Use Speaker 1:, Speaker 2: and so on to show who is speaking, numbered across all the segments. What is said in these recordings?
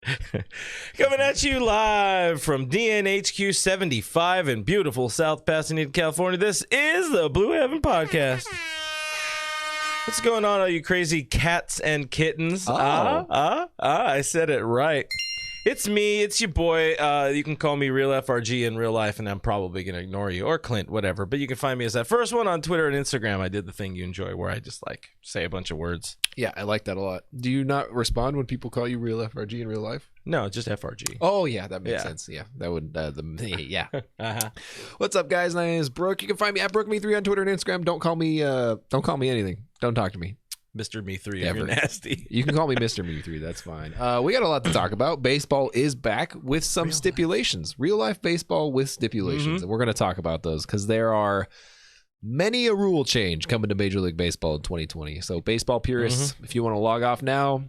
Speaker 1: Coming at you live from DNHQ 75 in beautiful South Pasadena, California. This is the Blue Heaven Podcast. What's going on, all you crazy cats and kittens? I said it right. It's me. It's your boy. You can call me Real FRG in real life, and I'm probably going to ignore you, or Clint, whatever. But you can find me as that first one on Twitter and Instagram. I did the thing you enjoy where I just say a bunch of words.
Speaker 2: Yeah, I like that a lot. Do you not respond when people call you Real FRG in real life?
Speaker 1: No, just FRG.
Speaker 2: Oh, yeah, that makes sense. Yeah, that would, yeah. What's up, guys? My name is Brooke. You can find me at BrookeMe3 on Twitter and Instagram. Don't call me anything. Don't talk to me.
Speaker 1: Mr. Me3, if you're nasty.
Speaker 2: You can call me Mr. Me3. That's fine. We got a lot to talk about. Baseball is back with some stipulations. Real life baseball with stipulations. And we're going to talk about those because there are many a rule change coming to Major League Baseball in 2020. So baseball purists, if you want to log off now,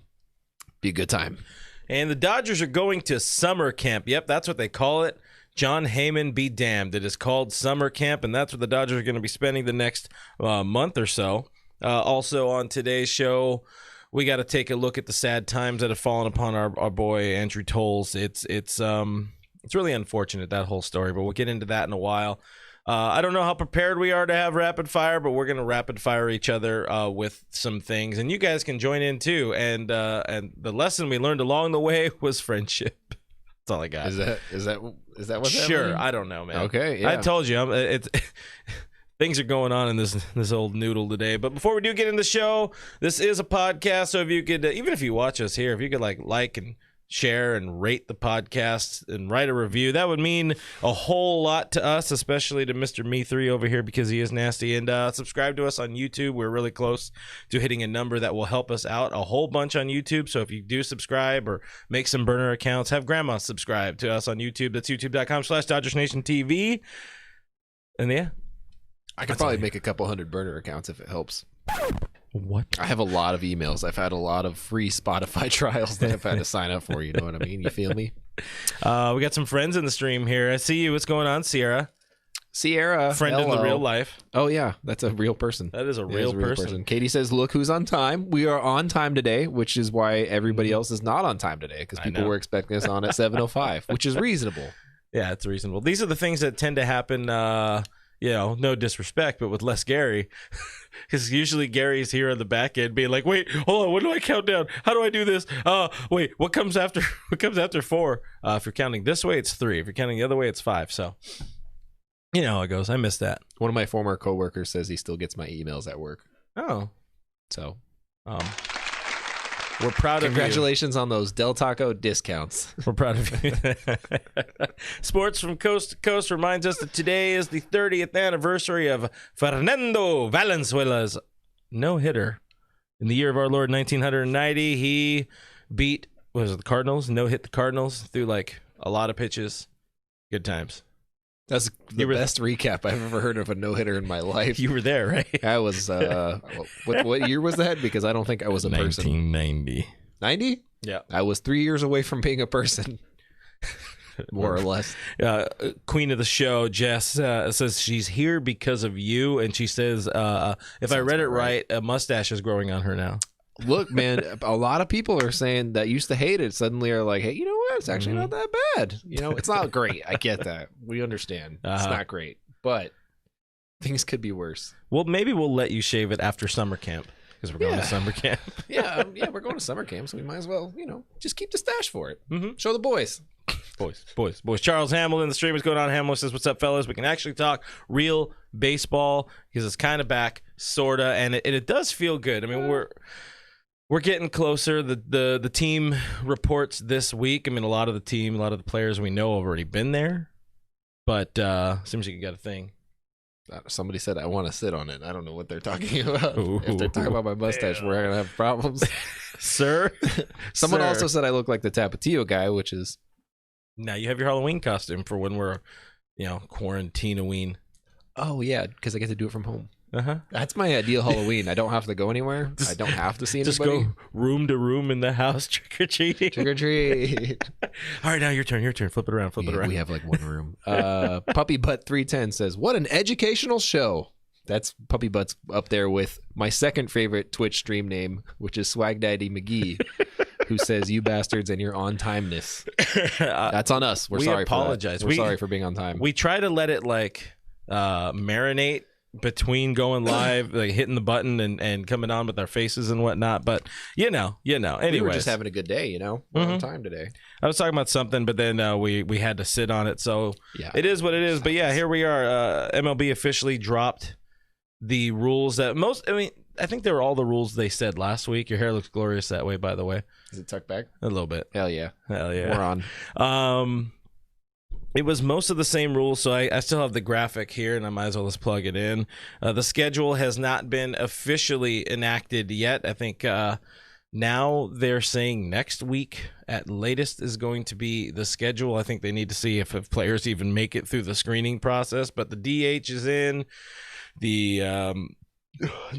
Speaker 2: be a good time.
Speaker 1: And the Dodgers are going to summer camp. Yep, that's what they call it. John Heyman be damned. It is called summer camp, and that's what the Dodgers are going to be spending the next month or so. Also on today's show, we got to take a look at the sad times that have fallen upon our boy Andrew Toles. It's really unfortunate, that whole story, but we'll get into that in a while. I don't know how prepared we are to have rapid fire, but we're going to rapid fire each other with some things, and you guys can join in too. And the lesson we learned along the way was friendship. That's all I got.
Speaker 2: Is that what's happening?
Speaker 1: Sure, I don't know, man.
Speaker 2: Okay, yeah.
Speaker 1: I told you, it's. Things are going on in this old noodle today. But before we do get in the show, this is a podcast. So if you could, even if you watch us here, if you could like and share and rate the podcast and write a review, that would mean a whole lot to us, especially to Mr. Me3 over here because he is nasty. And subscribe to us on YouTube. We're really close to hitting a number that will help us out a whole bunch on YouTube. So if you do subscribe or make some burner accounts, have grandma subscribe to us on YouTube. That's youtube.com/DodgersNationTV. And yeah.
Speaker 2: I could probably make a couple hundred burner accounts if it helps.
Speaker 1: What?
Speaker 2: I have a lot of emails. I've had a lot of free Spotify trials that I've had to sign up for. You know what I mean? You feel me?
Speaker 1: We got some friends in the stream here. I see you. What's going on, Sierra? Friend
Speaker 2: hello.
Speaker 1: in the real life.
Speaker 2: Oh, yeah. That's a real person.
Speaker 1: That is a real person.
Speaker 2: Katie says, look who's on time. We are on time today, which is why everybody else is not on time today because people were expecting us on at 7:05, which is reasonable.
Speaker 1: Yeah, it's reasonable. These are the things that tend to happen no disrespect, but with less Gary. Because usually Gary's here on the back end being like, wait, hold on, what do I count down? How do I do this? Wait, what comes after 4? If you're counting this way, it's 3. If you're counting the other way, it's 5. So, you know how it goes. I missed that.
Speaker 2: One of my former coworkers says he still gets my emails at work.
Speaker 1: Oh.
Speaker 2: So,
Speaker 1: we're proud of you.
Speaker 2: Congratulations on those Del Taco discounts.
Speaker 1: We're proud of you. Sports from coast to coast reminds us that today is the 30th anniversary of Fernando Valenzuela's no-hitter. In the year of our Lord, 1990, he beat, the Cardinals? No-hit the Cardinals through, a lot of pitches. Good times.
Speaker 2: That's the best recap I've ever heard of a no-hitter in my life.
Speaker 1: You were there, right?
Speaker 2: I was, what year was that? Because I don't think I was a person.
Speaker 1: 1990.
Speaker 2: 90?
Speaker 1: Yeah.
Speaker 2: I was 3 years away from being a person. More or less.
Speaker 1: Queen of the show, Jess, says she's here because of you. And she says, if I read it right, a mustache is growing on her now.
Speaker 2: Look, man, a lot of people are saying that used to hate it suddenly are like, hey, you know what? It's actually not that bad. It's not great. I get that. We understand. It's not great. But things could be worse.
Speaker 1: Well, maybe we'll let you shave it after summer camp because we're going to summer camp.
Speaker 2: yeah, we're going to summer camp, so we might as well, just keep the stash for it. Show the boys. Boys. Charles Hamill in the stream is going on. Hamill says, what's up, fellas? We can actually talk real baseball because it's kind of back, sort of, and it does feel good. I mean, we're getting closer. The team reports this week. I mean, a lot of the players we know have already been there. But seems like you got a thing. Somebody said, I want to sit on it. I don't know what they're talking about. If they're talking about my mustache, we're going to have problems.
Speaker 1: Sir?
Speaker 2: Someone also said I look like the Tapatio guy, which is...
Speaker 1: Now you have your Halloween costume for when we're, quarantine-a-ween.
Speaker 2: Oh, yeah, because I get to do it from home.
Speaker 1: Uh-huh.
Speaker 2: That's my ideal Halloween. I don't have to go anywhere. I don't have to see anybody.
Speaker 1: Just go room to room in the house trick-or-treating.
Speaker 2: Trick-or-treat.
Speaker 1: All right, now your turn. Flip it around.
Speaker 2: We have one room. Puppy Butt 310 says, what an educational show. That's Puppy Butt's up there with my second favorite Twitch stream name, which is Swag Daddy McGee, who says you bastards and your on timeness. That's on us. We're sorry.
Speaker 1: Apologize.
Speaker 2: We're sorry for being on time.
Speaker 1: We try to let it like marinate between going live, like hitting the button and coming on with our faces and whatnot. But you know. Anyways,
Speaker 2: we were just having a good day. We're on time today.
Speaker 1: I was talking about something, but then we had to sit on it. So it is what it is. But yeah, here we are. MLB officially dropped the rules that I think they were all the rules they said last week. Your hair looks glorious that way, by the way.
Speaker 2: Is it tucked back?
Speaker 1: A little bit.
Speaker 2: Hell yeah.
Speaker 1: We're on. It was most of the same rules, so I still have the graphic here, and I might as well just plug it in. The schedule has not been officially enacted yet. I think now they're saying next week at latest is going to be the schedule. I think they need to see if players even make it through the screening process. But the DH is in, the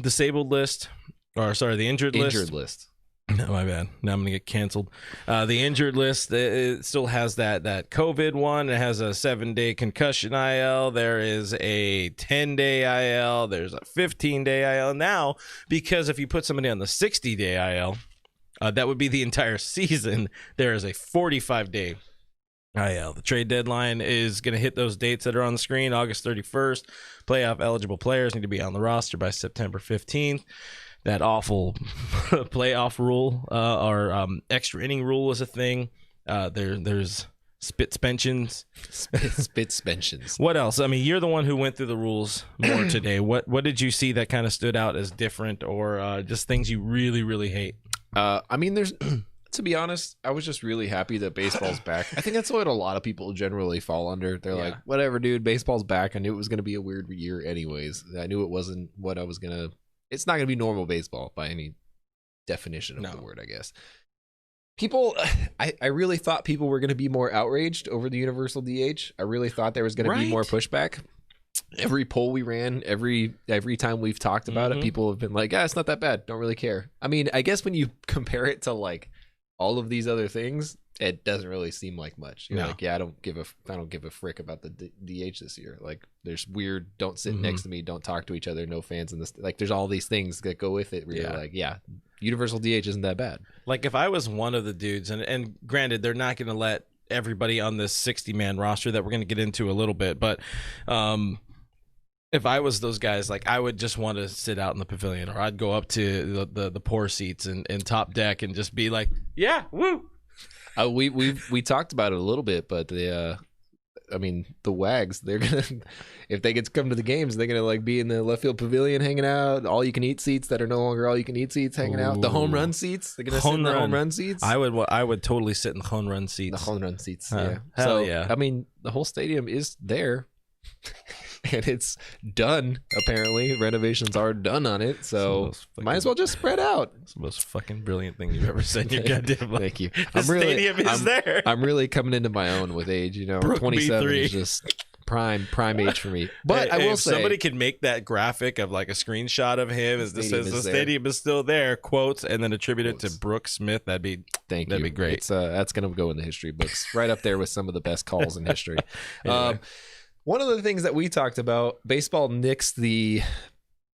Speaker 1: disabled list, the injured list. No, my bad. Now I'm going to get canceled. The injured list, it still has that COVID one. It has a 7-day concussion IL. There is a 10-day IL. There's a 15-day IL. Now, because if you put somebody on the 60-day IL, that would be the entire season. There is a 45-day IL. The trade deadline is going to hit those dates that are on the screen, August 31st. Playoff eligible players need to be on the roster by September 15th. That awful playoff rule or extra inning rule is a thing. There's spit suspensions.
Speaker 2: Spit suspensions.
Speaker 1: What else? I mean, you're the one who went through the rules more today. What did you see that kind of stood out as different or just things you really, really hate?
Speaker 2: There's... To be honest, I was just really happy that baseball's back. I think that's what a lot of people generally fall under. They're like, whatever, dude, baseball's back. I knew it was going to be a weird year anyways. I knew it wasn't what I was going to... It's not going to be normal baseball by any definition of the word, I guess. People, I really thought people were going to be more outraged over the universal DH. I really thought there was going to be more pushback. Every poll we ran, every time we've talked about it, people have been like, it's not that bad. Don't really care. I mean, I guess when you compare it to like all of these other things, it doesn't really seem like much. You're like, I don't give a frick about the DH this year. Like, there's weird, don't sit next to me, don't talk to each other, no fans in this. Like, there's all these things that go with it. Where you're like, universal DH isn't that bad.
Speaker 1: Like, if I was one of the dudes, and granted, they're not going to let everybody on this 60-man roster that we're going to get into a little bit, but if I was those guys, like, I would just want to sit out in the pavilion, or I'd go up to the poor seats and top deck and just be like, woo.
Speaker 2: We talked about it a little bit, but the Wags, they're gonna, if they get to come to the games, they're gonna like be in the left field pavilion hanging out. All you can eat seats that are no longer all you can eat seats hanging out. The home run seats, they're gonna sit in the home run seats.
Speaker 1: I would totally sit in the home run seats.
Speaker 2: The home run seats,
Speaker 1: Hell
Speaker 2: so
Speaker 1: yeah.
Speaker 2: I mean, the whole stadium is there. And it's done, apparently. Renovations are done on it, so might as well just spread out.
Speaker 1: It's the most fucking brilliant thing you've ever said in your goddamn life.
Speaker 2: Thank you.
Speaker 1: The stadium is there.
Speaker 2: I'm really coming into my own with age, 27 is just prime age for me. But I will say,
Speaker 1: somebody could make that graphic of like a screenshot of him as this says the stadium is still there, quotes, and then attribute it to Brooke Smith. That'd be great.
Speaker 2: It's, that's going to go in the history books, right up there with some of the best calls in history. Anyway. One of the things that we talked about, baseball nixed the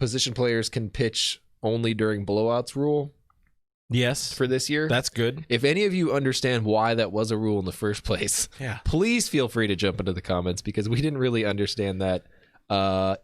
Speaker 2: position players can pitch only during blowouts rule.
Speaker 1: Yes.
Speaker 2: For this year.
Speaker 1: That's good.
Speaker 2: If any of you understand why that was a rule in the first place, please feel free to jump into the comments, because we didn't really understand that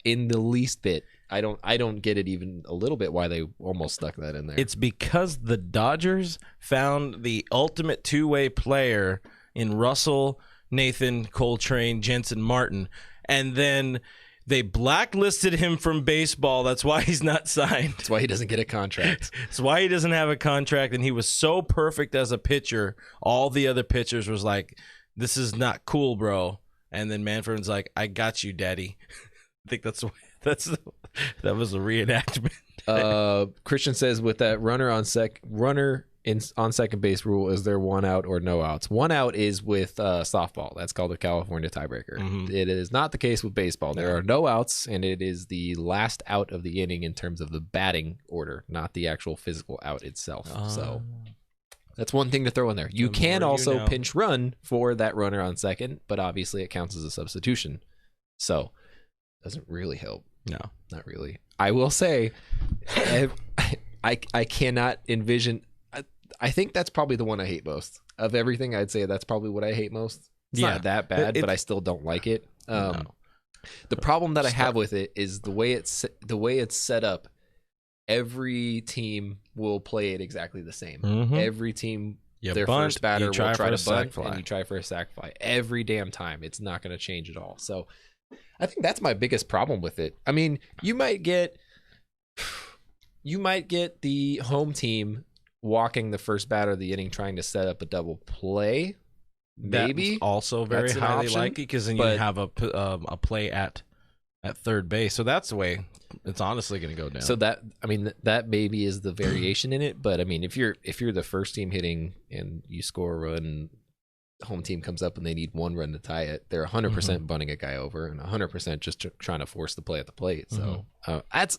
Speaker 2: in the least bit. I don't get it even a little bit why they almost stuck that in there.
Speaker 1: It's because the Dodgers found the ultimate two-way player in Russell, Nathan, Coltrane, Jensen Martin, and then they blacklisted him from baseball. That's why he's not signed.
Speaker 2: That's why he doesn't get a contract.
Speaker 1: That's why he doesn't have a contract, and he was so perfect as a pitcher. All the other pitchers was like, this is not cool, bro. And then Manfred's like, I got you, daddy. I think that was a reenactment.
Speaker 2: Christian says, with that runner on second base rule, is there one out or no outs? One out is with softball. That's called the California tiebreaker. It is not the case with baseball. There are no outs, and it is the last out of the inning in terms of the batting order, not the actual physical out itself. So that's one thing to throw in there. You can also pinch run for that runner on second, but obviously it counts as a substitution. So it doesn't really help.
Speaker 1: No,
Speaker 2: not really. I will say, I cannot envision...
Speaker 3: I think that's probably the one I hate most. Of everything, I'd say that's probably what I hate most. It's not that bad, but I still don't like it.
Speaker 1: No.
Speaker 3: The problem that I have with it is the way it's set up. Every team will play it exactly the same.
Speaker 1: Mm-hmm.
Speaker 3: Every team, their
Speaker 1: bunt,
Speaker 3: first batter will try to bunt,
Speaker 1: fly.
Speaker 3: and you try for a sac fly every damn time. It's not going to change at all. So I think that's my biggest problem with it. I mean, you might get the home team walking the first batter of the inning trying to set up a double play. Maybe
Speaker 1: that's also very
Speaker 3: that's
Speaker 1: highly
Speaker 3: option,
Speaker 1: likely because then you have a play at third base. So that's the way it's honestly going to go down.
Speaker 3: So that maybe is the variation in it. But I mean, if you're the first team hitting and you score a run, home team comes up and they need one run to tie it, they're 100% bunting a guy over and 100% just trying to force the play at the plate. So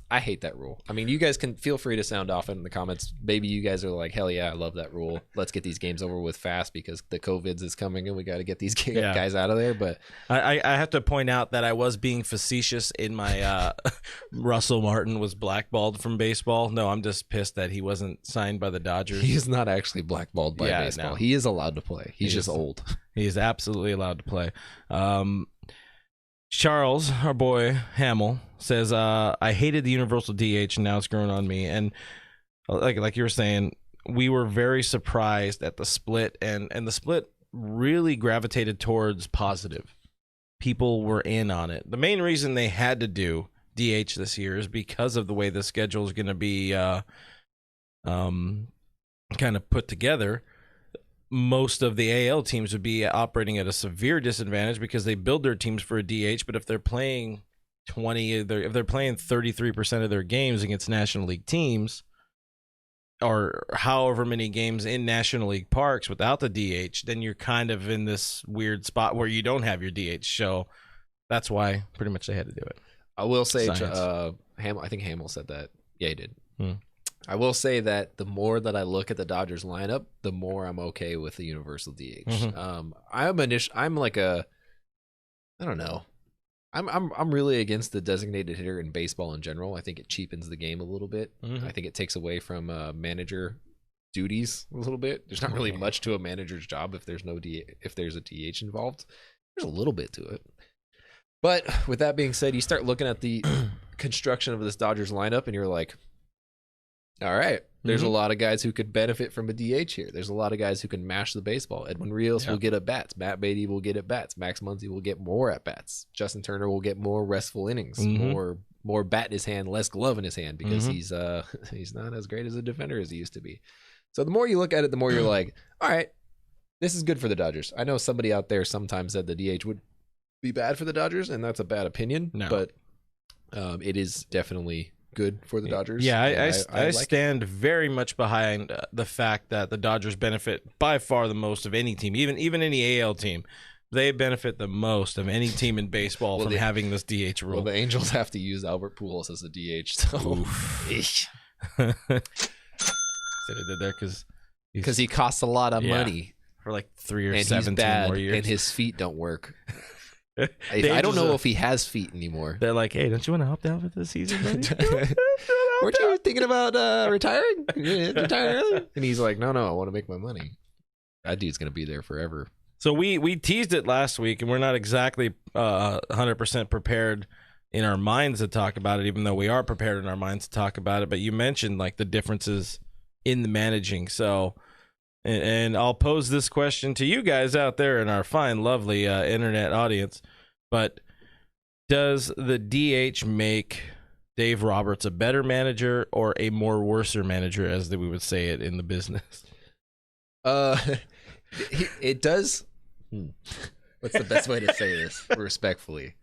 Speaker 3: I hate that rule. I mean, you guys can feel free to sound off in the comments. Maybe you guys are like, hell yeah, I love that rule. Let's get these games over with fast because the COVIDs is coming and we got to get these guys out of there. But
Speaker 1: I have to point out that I was being facetious in my Russell Martin was blackballed from baseball. No, I'm just pissed that he wasn't signed by the Dodgers.
Speaker 3: He is not actually blackballed by baseball. No. He is allowed to play. He's just old.
Speaker 1: He is absolutely allowed to play. Charles, our boy Hamill, says, I hated the universal DH and now it's grown on me. And like you were saying, we were very surprised at the split, and the split really gravitated towards positive. People were in on it. The main reason they had to do DH this year is because of the way the schedule is going to be kind of put together. Most of the AL teams would be operating at a severe disadvantage because they build their teams for a DH. But if they're playing 33% of their games against National League teams, or however many games in National League parks without the DH, then you're kind of in this weird spot where you don't have your DH. So that's why pretty much they had to do it.
Speaker 3: I will say, I think Hamill said that. Yeah, he did. I will say that the more that I look at the Dodgers lineup, the more I'm okay with the universal DH. I'm like I don't know. I'm really against the designated hitter in baseball in general. I think it cheapens the game a little bit. I think it takes away from manager duties a little bit. There's not really much to a manager's job if there's a DH involved. There's a little bit to it. But with that being said, you start looking at the construction of this Dodgers lineup and you're like, all right, there's a lot of guys who could benefit from a DH here. There's a lot of guys who can mash the baseball. Edwin Rios will get at bats. Matt Beatty will get at bats. Max Muncy will get more at bats. Justin Turner will get more restful innings, more bat in his hand, less glove in his hand because he's not as great as a defender as he used to be. So the more you look at it, the more you're like, all right, this is good for the Dodgers. I know somebody out there sometimes said the DH would be bad for the Dodgers, and that's a bad opinion. No. But it is definitely good for the Dodgers.
Speaker 1: Yeah, I stand very much behind the fact that the Dodgers benefit by far the most of any team, even any AL team. They benefit the most of any team in baseball from having this DH rule.
Speaker 3: Well, the Angels have to use Albert Pujols as a DH. So
Speaker 1: they did there
Speaker 3: because he costs a lot of money
Speaker 1: for like 3 or 17 more years,
Speaker 3: and his feet don't work. I don't know if he has feet anymore.
Speaker 1: They're like, hey, don't you want to help out with this season?
Speaker 3: Weren't you thinking about retiring? Retiring early? And he's like, no, I want to make my money. That dude's going to be there forever.
Speaker 1: So we teased it last week, and we're not exactly 100% prepared in our minds to talk about it, even though we are prepared in our minds to talk about it. But you mentioned like the differences in the managing. So, and I'll pose this question to you guys out there in our fine, lovely internet audience. But does the DH make Dave Roberts a better manager or a more worser manager, as we would say it in the business?
Speaker 3: It does. What's the best way to say this respectfully?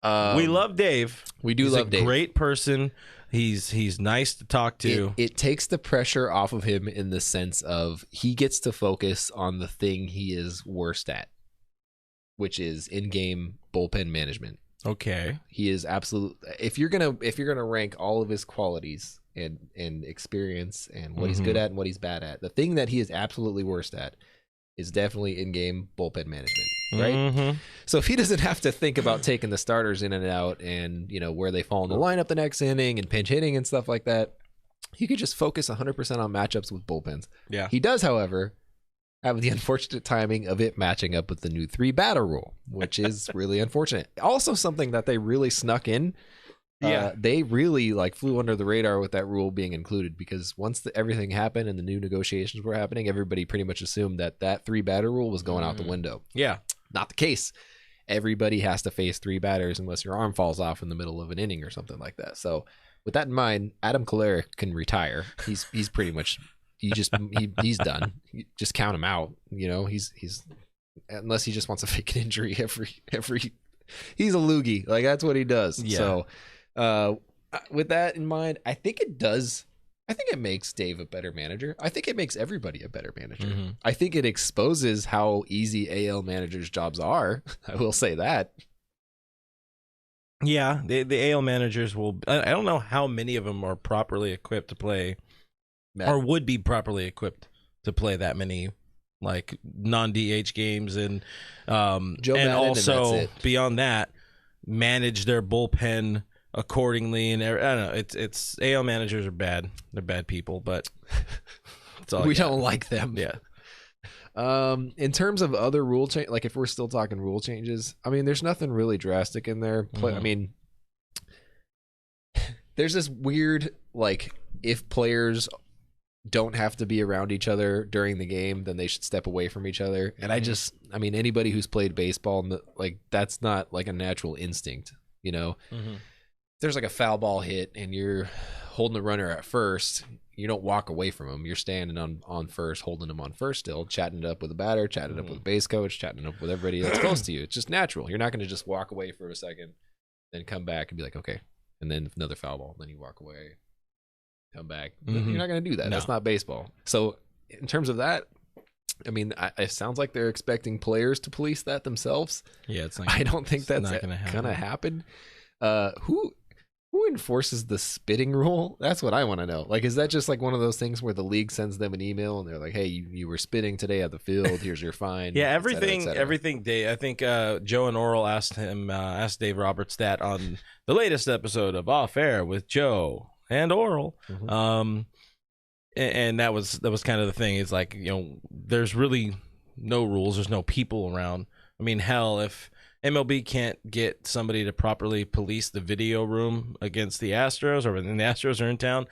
Speaker 1: We love Dave.
Speaker 3: We do love Dave.
Speaker 1: He's a great person. He's nice to talk to.
Speaker 3: It takes the pressure off of him in the sense of he gets to focus on the thing he is worst at, which is in-game bullpen management.
Speaker 1: Okay.
Speaker 3: He is absolute. If you're gonna rank all of his qualities and experience and what he's good at and what he's bad at, the thing that he is absolutely worst at is definitely in-game bullpen management, right? So if he doesn't have to think about taking the starters in and out and, where they fall in the lineup the next inning and pinch hitting and stuff like that, he could just focus 100% on matchups with bullpens.
Speaker 1: Yeah.
Speaker 3: He does, however, have the unfortunate timing of it matching up with the new 3-batter rule, which is really unfortunate. Also something that they really snuck in. They really flew under the radar with that rule being included, because once everything happened and the new negotiations were happening, everybody pretty much assumed that 3-batter rule was going out the window.
Speaker 1: Yeah.
Speaker 3: Not the case. Everybody has to face 3 batters unless your arm falls off in the middle of an inning or something like that. So with that in mind, Adam Kolarek can retire. He's pretty much he's done. You just count him out. He's unless he just wants to fake an injury every he's a loogie. That's what he does. Yeah. So with that in mind, I think it makes Dave a better manager. I think it makes everybody a better manager. Mm-hmm. I think it exposes how easy AL managers' jobs are. I will say that.
Speaker 1: Yeah, the AL managers will. I don't know how many of them are properly equipped to play, or would be properly equipped to play that many non-DH games, and also and beyond that, manage their bullpen accordingly. And I don't know, it's AL managers are bad. They're bad people, but
Speaker 3: we don't like them.
Speaker 1: Yeah.
Speaker 3: In terms of other rule change, if we're still talking rule changes, I mean, there's nothing really drastic in there. I mean, there's this weird if players don't have to be around each other during the game, then they should step away from each other. And I mean, anybody who's played baseball, that's not a natural instinct, Mm-hmm. There's a foul ball hit and you're holding the runner at first, you don't walk away from him. You're standing on first, holding him on first still, chatting it up with the batter, chatting it up with the base coach, chatting it up with everybody that's close to you. It's just natural. You're not going to just walk away for a second, then come back and be like, okay, and then another foul ball, then you walk away, come back. Mm-hmm. You're not going to do that. No. That's not baseball. So in terms of that, I mean, it sounds like they're expecting players to police that themselves.
Speaker 1: Yeah,
Speaker 3: I don't think that's going to happen. Who enforces the spitting rule? That's what I want to know. Is that just one of those things where the league sends them an email and they're like, hey, you were spitting today at the field. Here's your fine.
Speaker 1: Yeah, everything. Dave, I think Joe and Oral asked Dave Roberts that on the latest episode of Off Air with Joe and Oral. Mm-hmm. And that was kind of the thing. It's there's really no rules. There's no people around. I mean, hell, if MLB can't get somebody to properly police the video room against the Astros, or when the Astros are in town,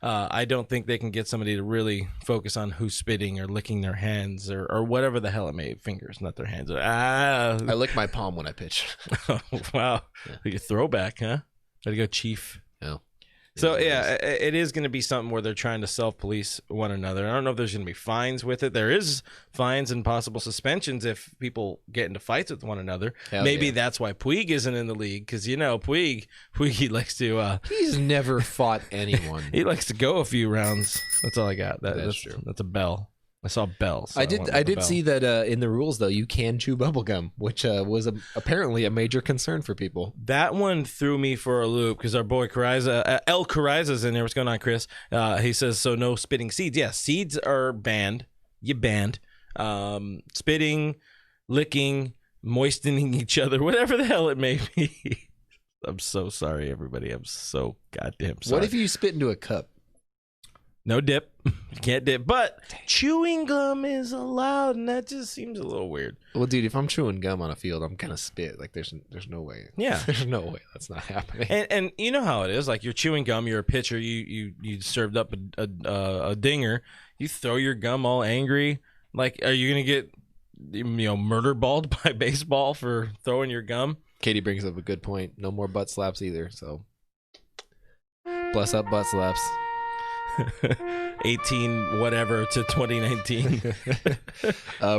Speaker 1: I don't think they can get somebody to really focus on who's spitting or licking their hands or whatever the hell it may be. Fingers, not their hands.
Speaker 3: I lick my palm when I pitch.
Speaker 1: Oh, wow. Yeah. A throwback, huh? Gotta go, Chief.
Speaker 3: Yeah.
Speaker 1: So, yeah, it is going to be something where they're trying to self-police one another. I don't know if there's going to be fines with it. There is fines and possible suspensions if people get into fights with one another. Maybe that's why Puig isn't in the league, because, Puig likes to...
Speaker 3: he's never fought anyone.
Speaker 1: He likes to go a few rounds. That's all I got. That's true. That's a bell. I saw bells. So
Speaker 3: I did see that in the rules, though, you can chew bubblegum, which was apparently a major concern for people.
Speaker 1: That one threw me for a loop because our boy Cariza, El Cariza's in there. What's going on, Chris? He says, so no spitting seeds. Yeah, seeds are banned. You banned. Spitting, licking, moistening each other, whatever the hell it may be. I'm so sorry, everybody. I'm so goddamn sorry.
Speaker 3: What if you spit into a cup?
Speaker 1: No dip. You can't dip. But chewing gum is allowed, and that just seems a little weird.
Speaker 3: Well, dude, if I'm chewing gum on a field, I'm gonna spit. There's no way.
Speaker 1: Yeah.
Speaker 3: There's no way that's not happening.
Speaker 1: And you know how it is. You're chewing gum, you're a pitcher, you served up a dinger, you throw your gum all angry. Are you gonna get murder balled by baseball for throwing your gum?
Speaker 3: Katie brings up a good point. No more butt slaps either, so bless up butt slaps.
Speaker 1: 18 whatever to 2019.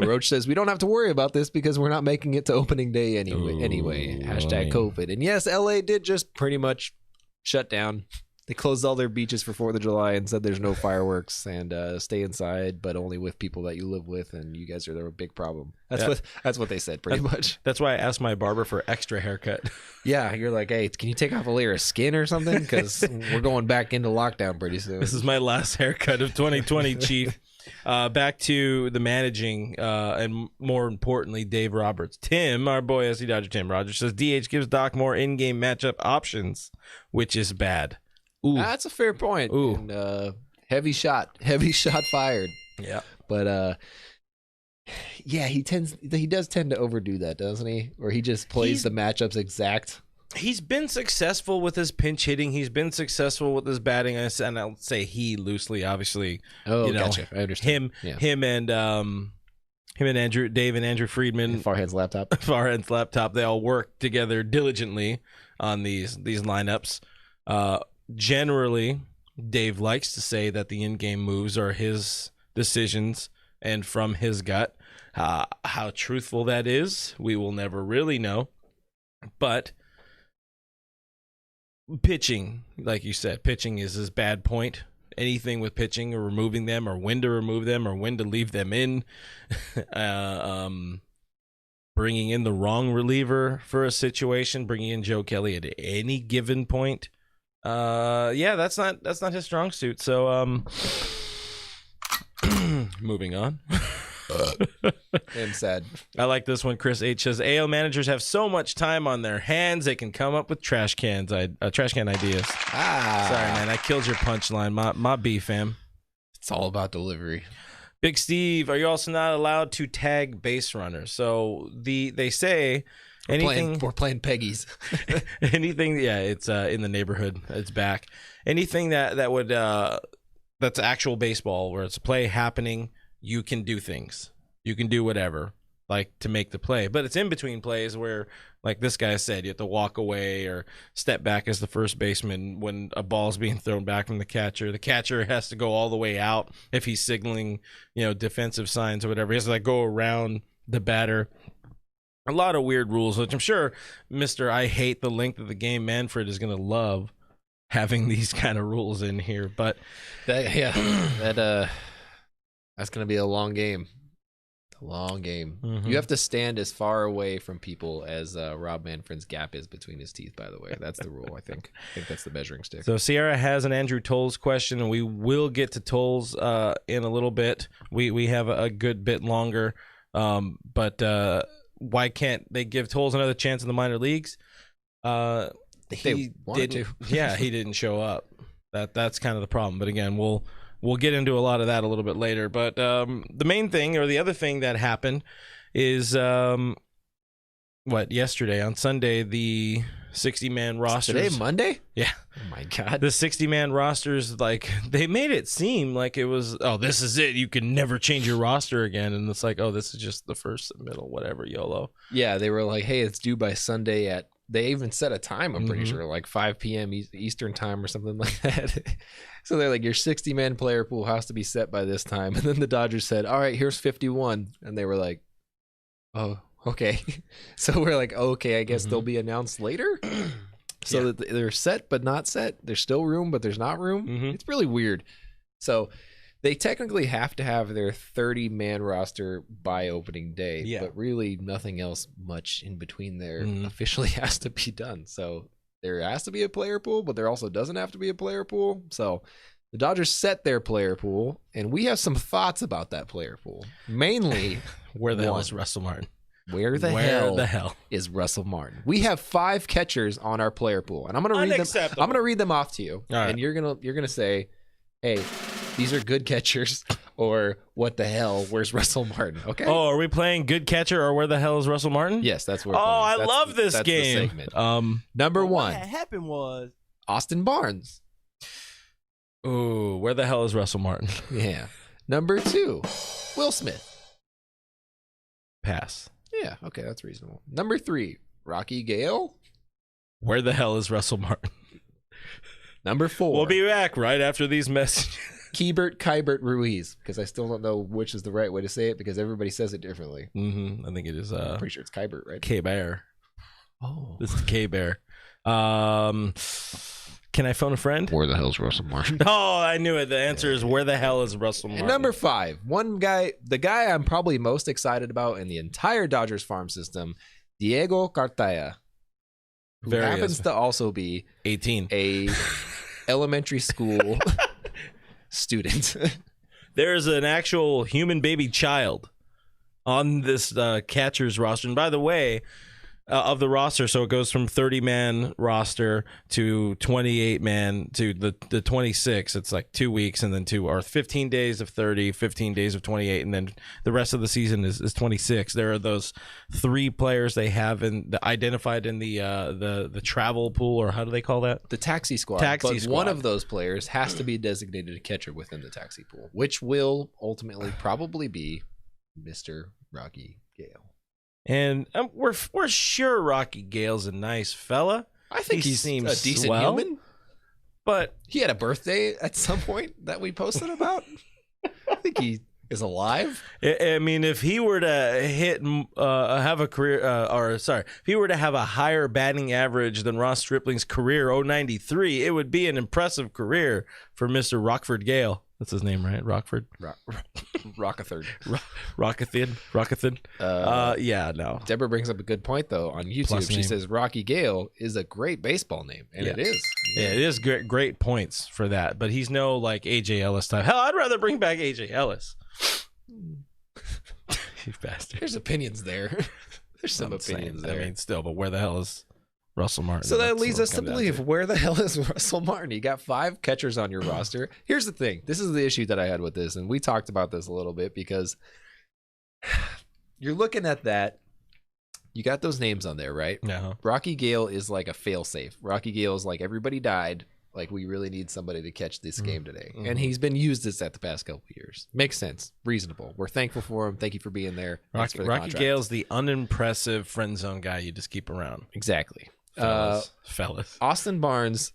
Speaker 3: Roach says we don't have to worry about this because we're not making it to opening day anyway. Hashtag COVID. And yes, LA did just pretty much shut down. They closed all their beaches for 4th of July and said there's no fireworks and stay inside, but only with people that you live with, and you guys are a big problem. That's what they said pretty much.
Speaker 1: That's why I asked my barber for extra haircut.
Speaker 3: Yeah, you're like, hey, can you take off a layer of skin or something? Because we're going back into lockdown pretty soon.
Speaker 1: This is my last haircut of 2020, Chief. Back to the managing, and more importantly, Dave Roberts. Tim, our boy SC Dodger Tim Rogers says DH gives Doc more in-game matchup options, which is bad. Ooh.
Speaker 3: That's a fair point.
Speaker 1: Ooh.
Speaker 3: And, heavy shot fired.
Speaker 1: Yeah.
Speaker 3: But yeah, he does tend to overdo that, doesn't he? Or he just plays the matchups exact.
Speaker 1: He's been successful with his pinch hitting. He's been successful with his batting, and I'll say he loosely, obviously.
Speaker 3: Oh, gotcha. I understand.
Speaker 1: Him and Dave and Andrew Friedman,
Speaker 3: and Farhad's laptop.
Speaker 1: They all work together diligently on these lineups. Generally, Dave likes to say that the in-game moves are his decisions and from his gut. How truthful that is, we will never really know. But pitching, like you said, pitching is his bad point. Anything with pitching or removing them or when to remove them or when to leave them in. Bringing in the wrong reliever for a situation, bringing in Joe Kelly at any given point. That's not his strong suit. So moving on.
Speaker 3: I'm sad.
Speaker 1: I like this one. Chris H says AL managers have so much time on their hands they can come up with trash can ideas. Sorry, man, I killed your punchline. My B, fam.
Speaker 3: It's all about delivery.
Speaker 1: Big Steve, are you also not allowed to tag base runners? So they say anything.
Speaker 3: We're playing Peggy's.
Speaker 1: Anything, yeah, it's in the neighborhood. It's back. Anything that would that's actual baseball where it's a play happening. You can do things. You can do whatever, like to make the play. But it's in between plays where, like this guy said, you have to walk away or step back as the first baseman when a ball's being thrown back from the catcher. The catcher has to go all the way out if he's signaling, defensive signs or whatever. He has to go around the batter. A lot of weird rules, which I'm sure Mr. I hate the length of the game Manfred is going to love having these kind of rules in here. But
Speaker 3: that's going to be a long game. A long game.
Speaker 1: Mm-hmm.
Speaker 3: You have to stand as far away from people as Rob Manfred's gap is between his teeth, by the way. That's the rule, I think. I think that's the measuring stick.
Speaker 1: So Sierra has an Andrew Toles question, and we will get to Toles in a little bit. We have a good bit longer. But why can't they give Toles another chance in the minor leagues? He didn't show up. That's kind of the problem. But again, We'll get into a lot of that a little bit later. But the main thing, or the other thing that happened is, yesterday on Sunday, the 60-man rosters.
Speaker 3: Today, Monday?
Speaker 1: Yeah.
Speaker 3: Oh, my God.
Speaker 1: The 60-man rosters, they made it seem like it was, this is it. You can never change your roster again. And it's like, this is just the first submittal, whatever, YOLO.
Speaker 3: Yeah, they were like, hey, it's due by Sunday they even set a time, I'm pretty sure, like 5 p.m. Eastern time or something like that. So they're like, your 60-man player pool has to be set by this time. And then the Dodgers said, all right, here's 51. And they were like, oh, okay. So we're like, okay, I guess they'll be announced later. So that they're set but not set. There's still room, but there's not room. It's really weird. So they technically have to have their 30-man roster by opening day, but really nothing else much in between there officially has to be done. So there has to be a player pool, but there also doesn't have to be a player pool. So the Dodgers set their player pool, and we have some thoughts about that player pool. Mainly,
Speaker 1: where the hell is Russell Martin?
Speaker 3: Where the hell is Russell Martin? We have 5 catchers on our player pool, and I'm going to read them. I'm going to read them off to you, and you're gonna say, "Hey, these are good catchers," or "What the hell? Where's Russell Martin?" Okay.
Speaker 1: Oh, are we playing good catcher or where the hell is Russell Martin?
Speaker 3: Yes, that's where.
Speaker 1: I love this game.
Speaker 3: Number 1.
Speaker 4: What happened was
Speaker 3: Austin Barnes.
Speaker 1: Ooh, where the hell is Russell Martin?
Speaker 3: Yeah. Number 2, Will Smith.
Speaker 1: Pass.
Speaker 3: Yeah, okay, that's reasonable. Number 3, Rocky Gale.
Speaker 1: Where the hell is Russell Martin?
Speaker 3: Number 4.
Speaker 1: We'll be back right after these messages.
Speaker 3: Kybert Ruiz, because I still don't know which is the right way to say it because everybody says it differently.
Speaker 1: I think it is.
Speaker 3: I'm pretty sure it's Kybert, right?
Speaker 1: K-Bear.
Speaker 3: Oh.
Speaker 1: This is K-Bear. Can I phone a friend?
Speaker 3: Where the hell's Russell Martin?
Speaker 1: Oh, I knew it. The answer is where the hell is Russell Martin?
Speaker 3: And number 5, the guy I'm probably most excited about in the entire Dodgers farm system, Diego Cartaya, who happens to also be
Speaker 1: 18,
Speaker 3: a elementary school student.
Speaker 1: There's an actual human baby child on this catcher's roster. And by the way, of the roster. So it goes from 30-man roster to 28-man to the 26. It's like 2 weeks and then 15 days of 30, 15 days of 28, and then the rest of the season is 26. There are those 3 players they have identified in the travel pool, or how do they call that?
Speaker 3: The taxi squad. One of those players has to be designated a catcher within the taxi pool, which will ultimately probably be Mr. Rocky Gale.
Speaker 1: And we're sure Rocky Gale's a nice fella.
Speaker 3: I think he seems a decent human.
Speaker 1: But
Speaker 3: he had a birthday at some point that we posted about. I think he is alive.
Speaker 1: I mean, if he were to have a career, if he were to have a higher batting average than Ross Stripling's career 093, it would be an impressive career for Mr. Rockford Gale. That's his name, right? Rockford?
Speaker 3: Rockathard.
Speaker 1: Rockathin. Yeah, no.
Speaker 3: Deborah brings up a good point, though, on YouTube. She says Rocky Gale is a great baseball name, and it is.
Speaker 1: Yeah, it is great points for that, but he's no, like, A.J. Ellis type. Hell, I'd rather bring back A.J. Ellis. You bastard.
Speaker 3: There's opinions there. There's some opinions there.
Speaker 1: I mean, still, but where the hell is Russell Martin?
Speaker 3: So that leads us to believe, where the hell is Russell Martin? You got 5 catchers on your roster. Here's the thing. This is the issue that I had with this, and we talked about this a little bit, because you're looking at that. You got those names on there, right?
Speaker 1: Yeah.
Speaker 3: Rocky Gale is like a fail-safe. Rocky Gale is like, everybody died. Like, we really need somebody to catch this game today. Mm-hmm. And he's been used as that the past couple of years. Makes sense. Reasonable. We're thankful for him. Thank you for being there.
Speaker 1: Rocky Gale's the unimpressive friend zone guy you just keep around.
Speaker 3: Exactly.
Speaker 1: Fellas.
Speaker 3: Austin Barnes,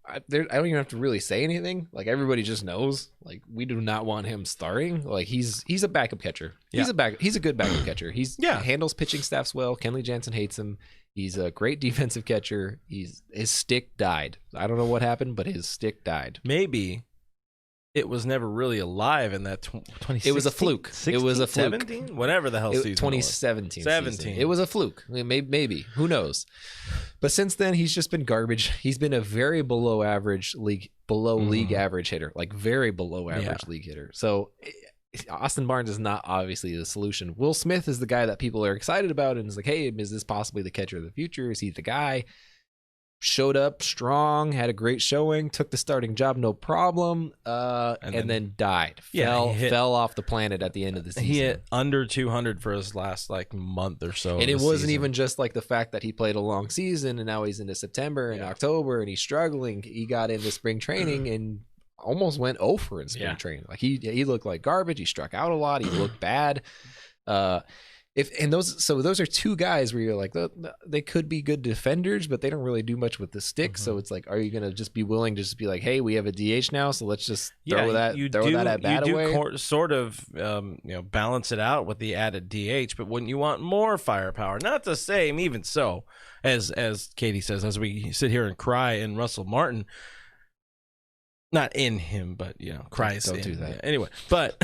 Speaker 3: I don't even have to really say anything. Like, everybody just knows. Like, we do not want him starting. Like, he's a backup catcher. He's a good backup catcher. He handles pitching staffs well. Kenley Jansen hates him. He's a great defensive catcher. His stick died. I don't know what happened, but his stick died.
Speaker 1: Maybe it was never really alive in that 2016.
Speaker 3: It was a fluke.
Speaker 1: 16,
Speaker 3: it was a fluke.
Speaker 1: 17? Whatever the hell season
Speaker 3: 2017.
Speaker 1: 17.
Speaker 3: It was a fluke. I mean, maybe. Who knows? But since then, he's just been garbage. He's been a very below league average hitter. Like, very below average league hitter. So Austin Barnes is not obviously the solution. Will Smith is the guy that people are excited about, and is like, hey, is this possibly the catcher of the future? Is he the guy? Showed up strong, had a great showing, took the starting job, no problem, and then died. Fell off the planet at the end of the season.
Speaker 1: He hit under 200 for his last month or so.
Speaker 3: And it wasn't even just like the fact that he played a long season and now he's into September and October and he's struggling. He got into spring training and almost went 0 for in spring training. Like, he looked like garbage. He struck out a lot. He looked bad. Those are 2 guys where you're like, they could be good defenders, but they don't really do much with the stick. Mm-hmm. So it's like, are you going to just be willing to just be like, hey, we have a DH now, so let's just throw that at bat away?
Speaker 1: Sort of balance it out with the added DH, but wouldn't you want more firepower? Not the same, even so, as Katie says, as we sit here and cry in Russell Martin. Not in him, but cries.
Speaker 3: Don't do that.
Speaker 1: Yeah, anyway, but.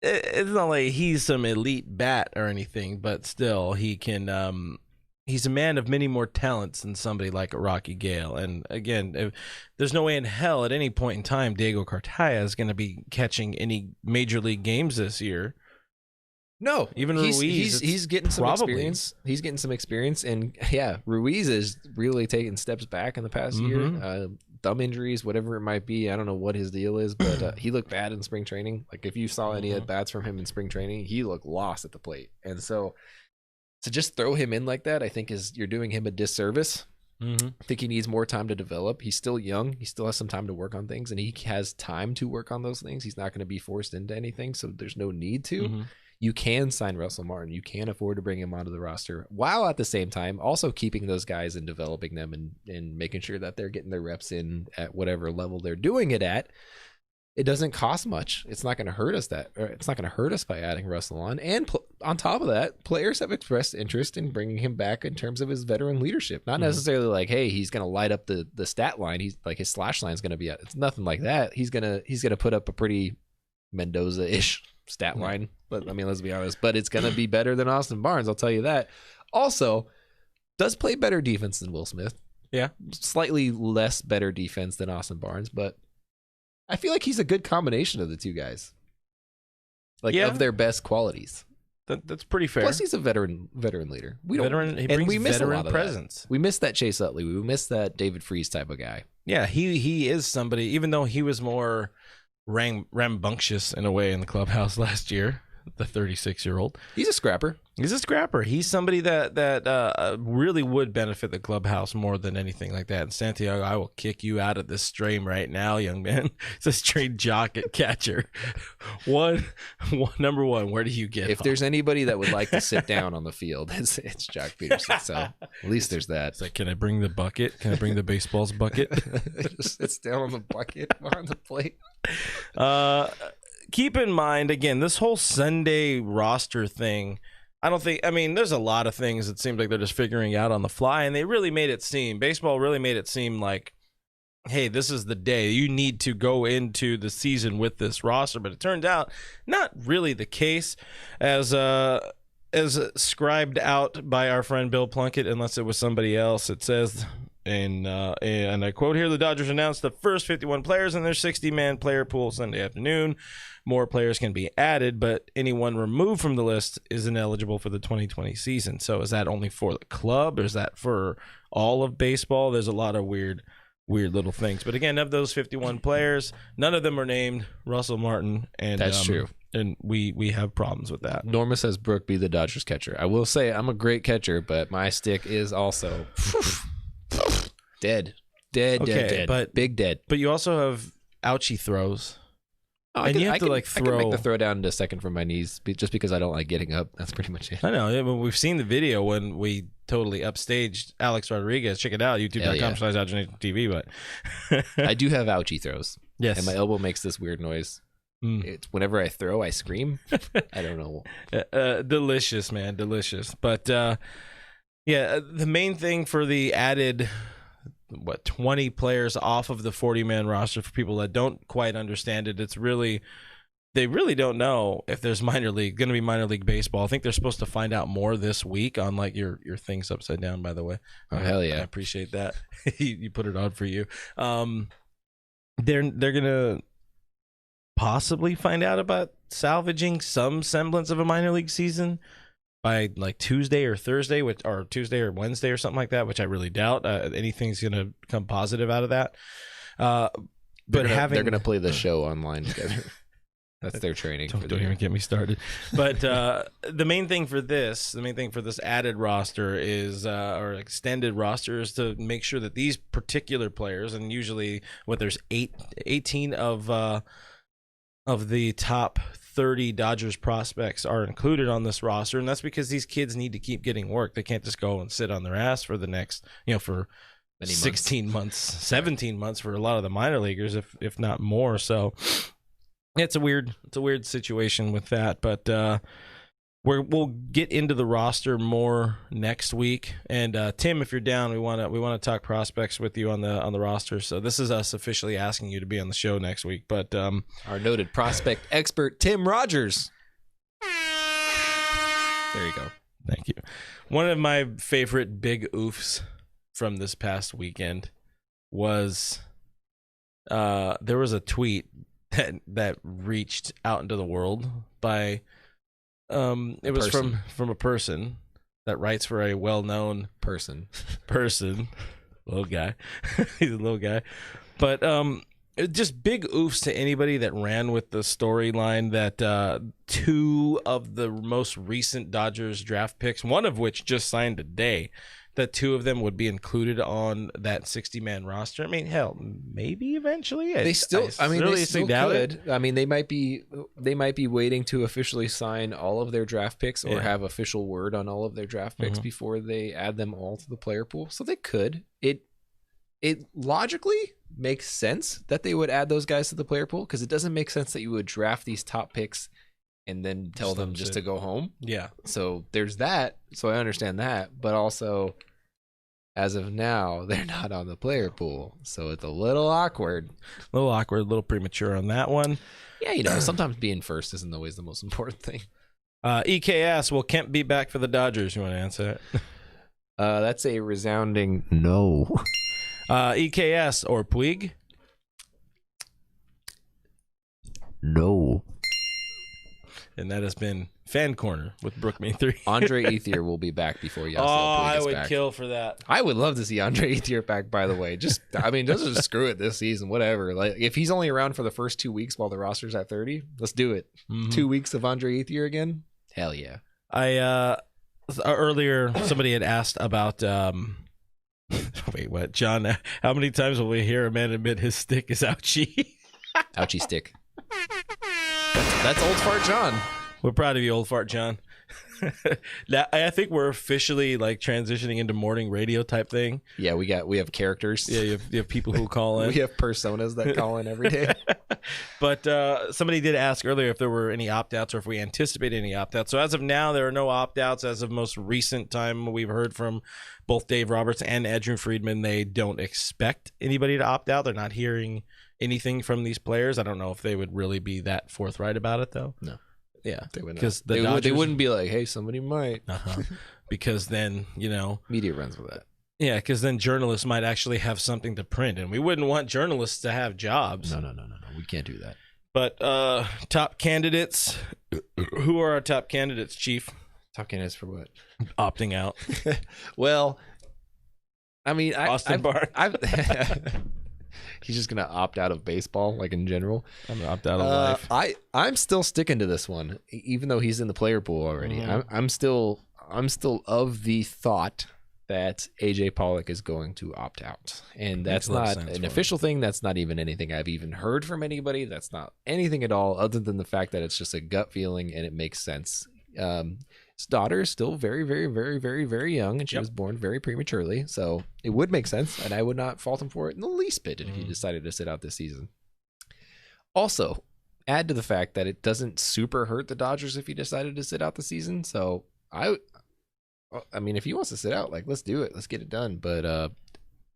Speaker 1: It's not like he's some elite bat or anything, but still, he can. He's a man of many more talents than somebody like a Rocky Gale. And again, there's no way in hell at any point in time Diego Cartaya is going to be catching any major league games this year.
Speaker 3: No,
Speaker 1: even Ruiz.
Speaker 3: He's getting some experience. He's getting some experience, and Ruiz is really taking steps back in the past year. Thumb injuries, whatever it might be. I don't know what his deal is, but he looked bad in spring training. Like, if you saw any at bats from him in spring training, he looked lost at the plate. And so to just throw him in like that, I think you're doing him a disservice. Mm-hmm. I think he needs more time to develop. He's still young. He still has some time to work on things, and he has time to work on those things. He's not going to be forced into anything, so there's no need to. Mm-hmm. You can sign Russell Martin. You can afford to bring him onto the roster, while at the same time also keeping those guys and developing them and making sure that they're getting their reps in at whatever level they're doing it at. It doesn't cost much. It's not going to hurt us it's not going to hurt us by adding Russell on. And on top of that, players have expressed interest in bringing him back in terms of his veteran leadership. Not necessarily like, hey, he's going to light up the stat line. He's like, his slash line is going to be it's nothing like that. He's going to put up a pretty Mendoza-ish stat line, but I mean, let's be honest, but it's gonna be better than Austin Barnes, I'll tell you that. Also, does play better defense than Will Smith. Slightly less better defense than Austin Barnes, but I feel like he's a good combination of the 2 guys, of their best qualities.
Speaker 1: That's pretty fair.
Speaker 3: Plus, he's a veteran leader.
Speaker 1: He brings veteran presence.
Speaker 3: We miss that Chase Utley. We miss that David Freese type of guy.
Speaker 1: Yeah, he is somebody. Even though he was more rambunctious in a way in the clubhouse last year, the 36-year-old.
Speaker 3: He's a scrapper.
Speaker 1: He's somebody that really would benefit the clubhouse more than anything like that. And Santiago, I will kick you out of this stream right now, young man. It's a straight jock at catcher. Number one, where do you get
Speaker 3: If there's anybody that would like to sit down on the field, it's Jock Peterson. So at least there's that.
Speaker 1: It's like, can I bring the bucket? Can I bring the baseball's bucket?
Speaker 3: Just sits down on the bucket behind the plate.
Speaker 1: Keep in mind, again, this whole Sunday roster thing, there's a lot of things it seems like they're just figuring out on the fly, and baseball really made it seem like, hey, this is the day. You need to go into the season with this roster, but it turned out not really the case as scribed out by our friend Bill Plunkett, unless it was somebody else. It says, and I quote here, the Dodgers announced the first 51 players in their 60-man player pool Sunday afternoon. More players can be added, but anyone removed from the list is ineligible for the 2020 season. So is that only for the club, or is that for all of baseball? There's a lot of weird little things. But again, of those 51 players, none of them are named Russell Martin. And
Speaker 3: that's true.
Speaker 1: And we have problems with that.
Speaker 3: Norma says Brook be the Dodgers catcher. I will say I'm a great catcher, but my stick is also dead. But big dead.
Speaker 1: But you also have ouchie throws.
Speaker 3: Oh,
Speaker 1: and you have to
Speaker 3: I
Speaker 1: throw.
Speaker 3: can make the throw down to second from my knees just because I don't like getting up. That's pretty much it.
Speaker 1: I know. We've seen the video when we totally upstaged Alex Rodriguez. Check it out, youtube.com/OutNation.tv. But
Speaker 3: I do have ouchie throws.
Speaker 1: Yes.
Speaker 3: And my elbow makes this weird noise. It's whenever I throw, I scream. I don't know.
Speaker 1: Delicious, man. Delicious. But the main thing for the added 20 players off of the 40-man roster, for people that don't quite understand it, they really don't know if there's going to be minor league baseball. I think they're supposed to find out more this week on your thing's upside down, by the way.
Speaker 3: Oh, hell yeah.
Speaker 1: I appreciate that. You put it on for you. They're going to possibly find out about salvaging some semblance of a minor league season by Tuesday or Thursday, or Tuesday or Wednesday or something like that, which I really doubt anything's going to come positive out of that. They're going to
Speaker 3: play the show online together. That's their training.
Speaker 1: Don't even get me started. But the main thing for this added roster is, or extended roster, is to make sure that these particular players, and usually there's 18 of the top 30 Dodgers prospects are included on this roster, and that's because these kids need to keep getting work. They can't just go and sit on their ass for the next, for 16 months, 17 months for a lot of the minor leaguers, if not more. So it's a weird situation with that, but we'll get into the roster more next week. And Tim, if you're down, we want to talk prospects with you on the roster. So this is us officially asking you to be on the show next week. But
Speaker 3: our noted prospect expert, Tim Rogers. There you go.
Speaker 1: Thank you. One of my favorite big oofs from this past weekend was there was a tweet that reached out into the world by it was from a person that writes for a well-known person little guy. He's a little guy, but just big oofs to anybody that ran with the storyline that two of the most recent Dodgers draft picks, one of which just signed today, that two of them would be included on that 60-man roster. I mean, hell, maybe eventually.
Speaker 3: They still could. I mean, they might be waiting to officially sign all of their draft picks or have official word on all of their draft picks before they add them all to the player pool. So they could. It logically makes sense that they would add those guys to the player pool, because it doesn't make sense that you would draft these top picks and then tell them just to go home.
Speaker 1: Yeah.
Speaker 3: So there's that. So I understand that, but also, as of now, they're not on the player pool, so it's a little awkward.
Speaker 1: A little premature on that one.
Speaker 3: Yeah, sometimes being first isn't always the most important thing.
Speaker 1: EKS, will Kemp be back for the Dodgers? You want to answer it?
Speaker 3: That's a resounding no.
Speaker 1: EKS or Puig?
Speaker 3: No.
Speaker 1: And that has been Fan Corner with Brook Main 3.
Speaker 3: Andre Ethier will be back before Yasiel Puig
Speaker 1: I
Speaker 3: gets
Speaker 1: would
Speaker 3: back.
Speaker 1: kill for that.
Speaker 3: I would love to see Andre Ethier back, by the way. Just screw it this season, whatever. Like, if he's only around for the first 2 weeks while the roster's at 30, let's do it. 2 weeks of Andre Ethier again? Hell yeah.
Speaker 1: Earlier, somebody had asked about, wait, what? John, how many times will we hear a man admit his stick is ouchie?
Speaker 3: Ouchie stick. That's old fart John.
Speaker 1: We're proud of you, old fart John. Now, I think we're officially like transitioning into morning radio type thing.
Speaker 3: Yeah, we have characters.
Speaker 1: Yeah, you have people who call in.
Speaker 3: We have personas that call in every day.
Speaker 1: But somebody did ask earlier if there were any opt-outs or if we anticipate any opt-outs. So as of now, there are no opt-outs. As of most recent time, we've heard from both Dave Roberts and Andrew Friedman. They don't expect anybody to opt out. They're not hearing anything from these players. I don't know if they would really be that forthright about it, though.
Speaker 3: No.
Speaker 1: Yeah,
Speaker 3: they wouldn't.
Speaker 1: Because
Speaker 3: they wouldn't be like, hey, somebody might.
Speaker 1: Because then,
Speaker 3: media runs with that.
Speaker 1: Yeah, because then journalists might actually have something to print, and we wouldn't want journalists to have jobs.
Speaker 3: No. We can't do that.
Speaker 1: But top candidates, who are our top candidates, Chief?
Speaker 3: Top candidates for what?
Speaker 1: Opting out.
Speaker 3: Well, I mean,
Speaker 1: Austin Barnes.
Speaker 3: He's just gonna opt out of baseball, like in general.
Speaker 1: I'm gonna opt out of life.
Speaker 3: I'm still sticking to this one, even though he's in the player pool already. I'm still of the thought that AJ Pollock is going to opt out, and that's not an official thing. That's not even anything I've even heard from anybody. That's not anything at all, other than the fact that it's just a gut feeling and it makes sense. His daughter is still very, very, very, very, very young, and she was born very prematurely. So it would make sense, and I would not fault him for it in the least bit if he decided to sit out this season. Also, add to the fact that it doesn't super hurt the Dodgers if he decided to sit out the season. So I mean, if he wants to sit out, like, let's do it. Let's get it done. But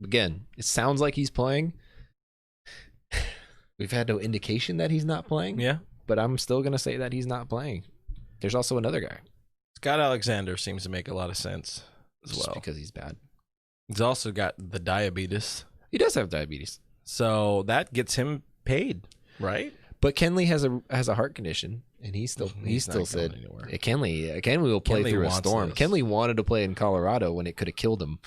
Speaker 3: again, it sounds like he's playing. We've had no indication that he's not playing.
Speaker 1: Yeah.
Speaker 3: But I'm still going to say that he's not playing. There's also another guy.
Speaker 1: Scott Alexander seems to make a lot of sense as
Speaker 3: Just
Speaker 1: well.
Speaker 3: because he's bad.
Speaker 1: He's also got the diabetes.
Speaker 3: He does have diabetes.
Speaker 1: So that gets him paid, right?
Speaker 3: But Kenley has a heart condition, and he still said Kenley will play through a storm.
Speaker 1: This.
Speaker 3: Kenley wanted to play in Colorado when it could have killed him.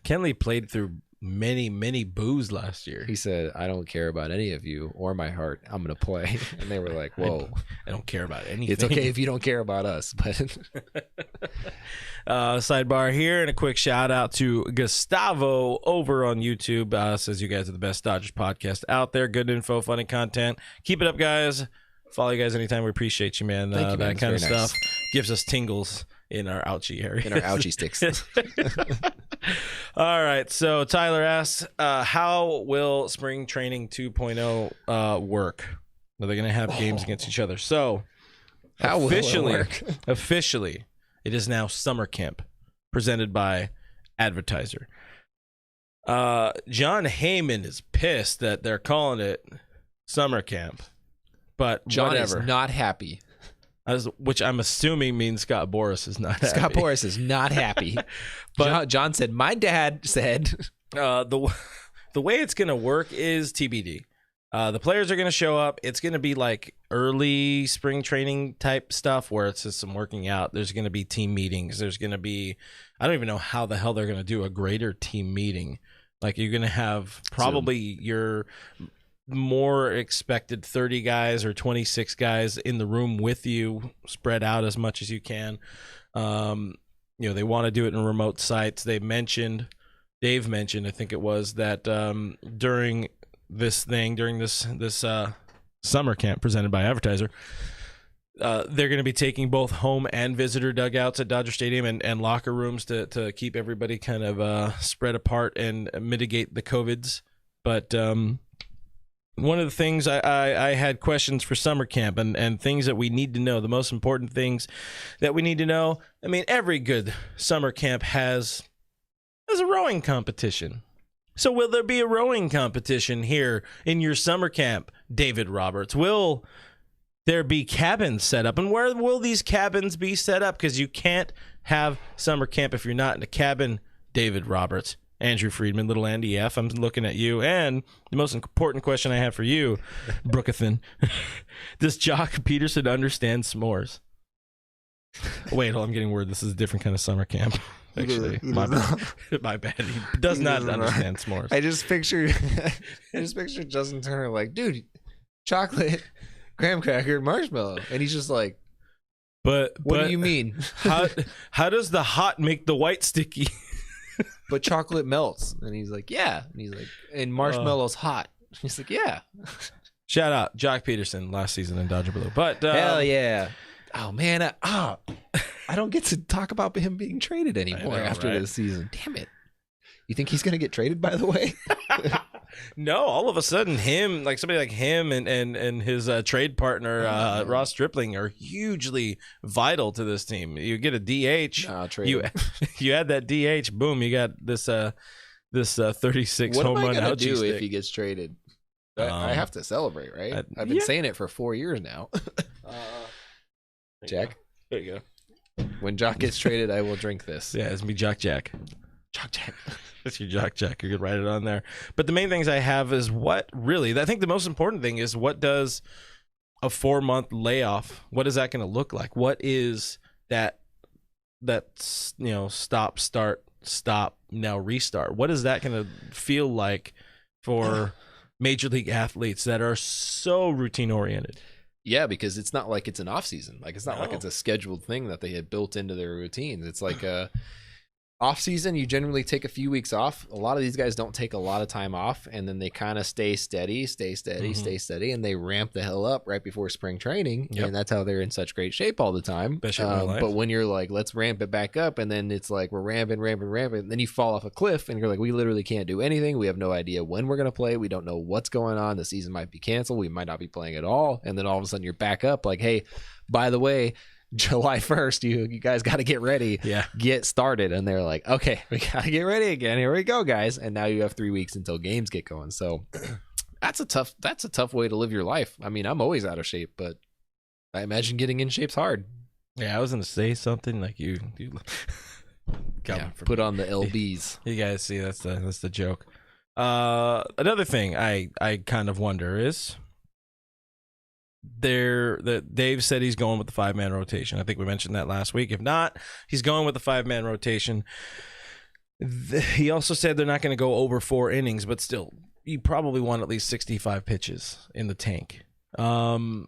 Speaker 1: Kenley played through many boos last year.
Speaker 3: He said, "I don't care about any of you or my heart. I'm going to play." And they were like, "Whoa,
Speaker 1: I don't care about anything.
Speaker 3: It's okay if you don't care about us." But
Speaker 1: sidebar here, and a quick shout out to Gustavo over on YouTube. Says you guys are the best Dodgers podcast out there. Good info, funny content. Keep it up, guys. Follow you guys anytime. We appreciate you, man.
Speaker 3: Thank you, man.
Speaker 1: That kind of
Speaker 3: Very nice.
Speaker 1: stuff gives us tingles in our ouchie area.
Speaker 3: in our ouchie sticks.
Speaker 1: All right. So Tyler asks, how will spring training 2.0 work? Are they going to have games against each other? So
Speaker 3: How will it work?
Speaker 1: officially, it is now summer camp presented by Advertiser. John Heyman is pissed that they're calling it summer camp, but
Speaker 3: John
Speaker 1: whatever.
Speaker 3: is not happy.
Speaker 1: Which I'm assuming means Scott Boras is not happy.
Speaker 3: Scott Boras is not happy. But John said, "My dad said."
Speaker 1: The way it's going to work is TBD. The players are going to show up. It's going to be like early spring training type stuff where it's just some working out. There's going to be team meetings. There's going to be, I don't even know how the hell they're going to do a greater team meeting. Like you're going to have probably your more expected 30 guys or 26 guys in the room with you, spread out as much as you can. They want to do it in remote sites. Dave mentioned, I think it was, that during this summer camp presented by Advertiser, they're going to be taking both home and visitor dugouts at Dodger Stadium and locker rooms to keep everybody kind of spread apart and mitigate the COVIDs. But one of the things I had questions for summer camp and things that we need to know, the most important things that we need to know. I mean, every good summer camp has a rowing competition. So will there be a rowing competition here in your summer camp, David Roberts? Will there be cabins set up? And where will these cabins be set up? Because you can't have summer camp if you're not in a cabin, David Roberts. Andrew Friedman, little Andy F. I'm looking at you. And the most important question I have for you, Brookathan, does Jock Peterson understand s'mores? Wait, I'm getting word. This is a different kind of summer camp. Actually, my bad. He does not understand s'mores.
Speaker 3: I just picture Justin Turner like, dude, chocolate, graham cracker, marshmallow, and he's just like, what do you mean?
Speaker 1: How does the hot make the white sticky?
Speaker 3: But chocolate melts, and he's like, yeah, and he's like, and marshmallow's hot. He's like, yeah.
Speaker 1: Shout out Jock Peterson last season in Dodger Blue, but
Speaker 3: hell yeah. Oh man, I don't get to talk about him being traded anymore after this season. Damn it! You think he's gonna get traded? By the way,
Speaker 1: no. All of a sudden, somebody like him and his trade partner Ross Stripling are hugely vital to this team. You get a DH, you add that DH, boom, you got this 36 home run.
Speaker 3: What am I gonna do
Speaker 1: stick.
Speaker 3: if he gets traded? I have to celebrate, right? I've been saying it for 4 years now. Jack,
Speaker 1: there you go.
Speaker 3: When Jock gets traded, I will drink this.
Speaker 1: Yeah, it's me, Jock Jack.
Speaker 3: Jock Jack.
Speaker 1: That's your Jock Jack. You could write it on there. But the main things I have is I think the most important thing is, what does a 4-month layoff, what is that going to look like? What is that stop, start, stop, now restart? What is that going to feel like for major league athletes that are so routine oriented?
Speaker 3: Yeah, because it's not like it's an off season. Like, it's not like it's a scheduled thing that they had built into their routines. It's like off season, you generally take a few weeks off. A lot of these guys don't take a lot of time off, and then they kind of stay steady, and they ramp the hell up right before spring training. Yep. And that's how they're in such great shape all the time. But when you're like, let's ramp it back up, and then it's like we're ramping, and then you fall off a cliff, and you're like, we literally can't do anything. We have no idea when we're going to play. We don't know what's going on. The season might be canceled. We might not be playing at all. And then all of a sudden you're back up like, hey, by the way, July 1st, you guys got to get ready, get started. And they're like, okay, we got to get ready again. Here we go, guys. And now you have 3 weeks until games get going. So that's a tough way to live your life. I mean, I'm always out of shape, but I imagine getting in shape's hard.
Speaker 1: Yeah, I was going to say something like you
Speaker 3: put on the LBs.
Speaker 1: You guys see, that's the joke. Another thing I kind of wonder is, Dave said he's going with the 5-man rotation. I think we mentioned that last week. If not, he's going with the 5-man rotation. He also said they're not going to go over 4 innings, but still, you probably want at least 65 pitches in the tank. How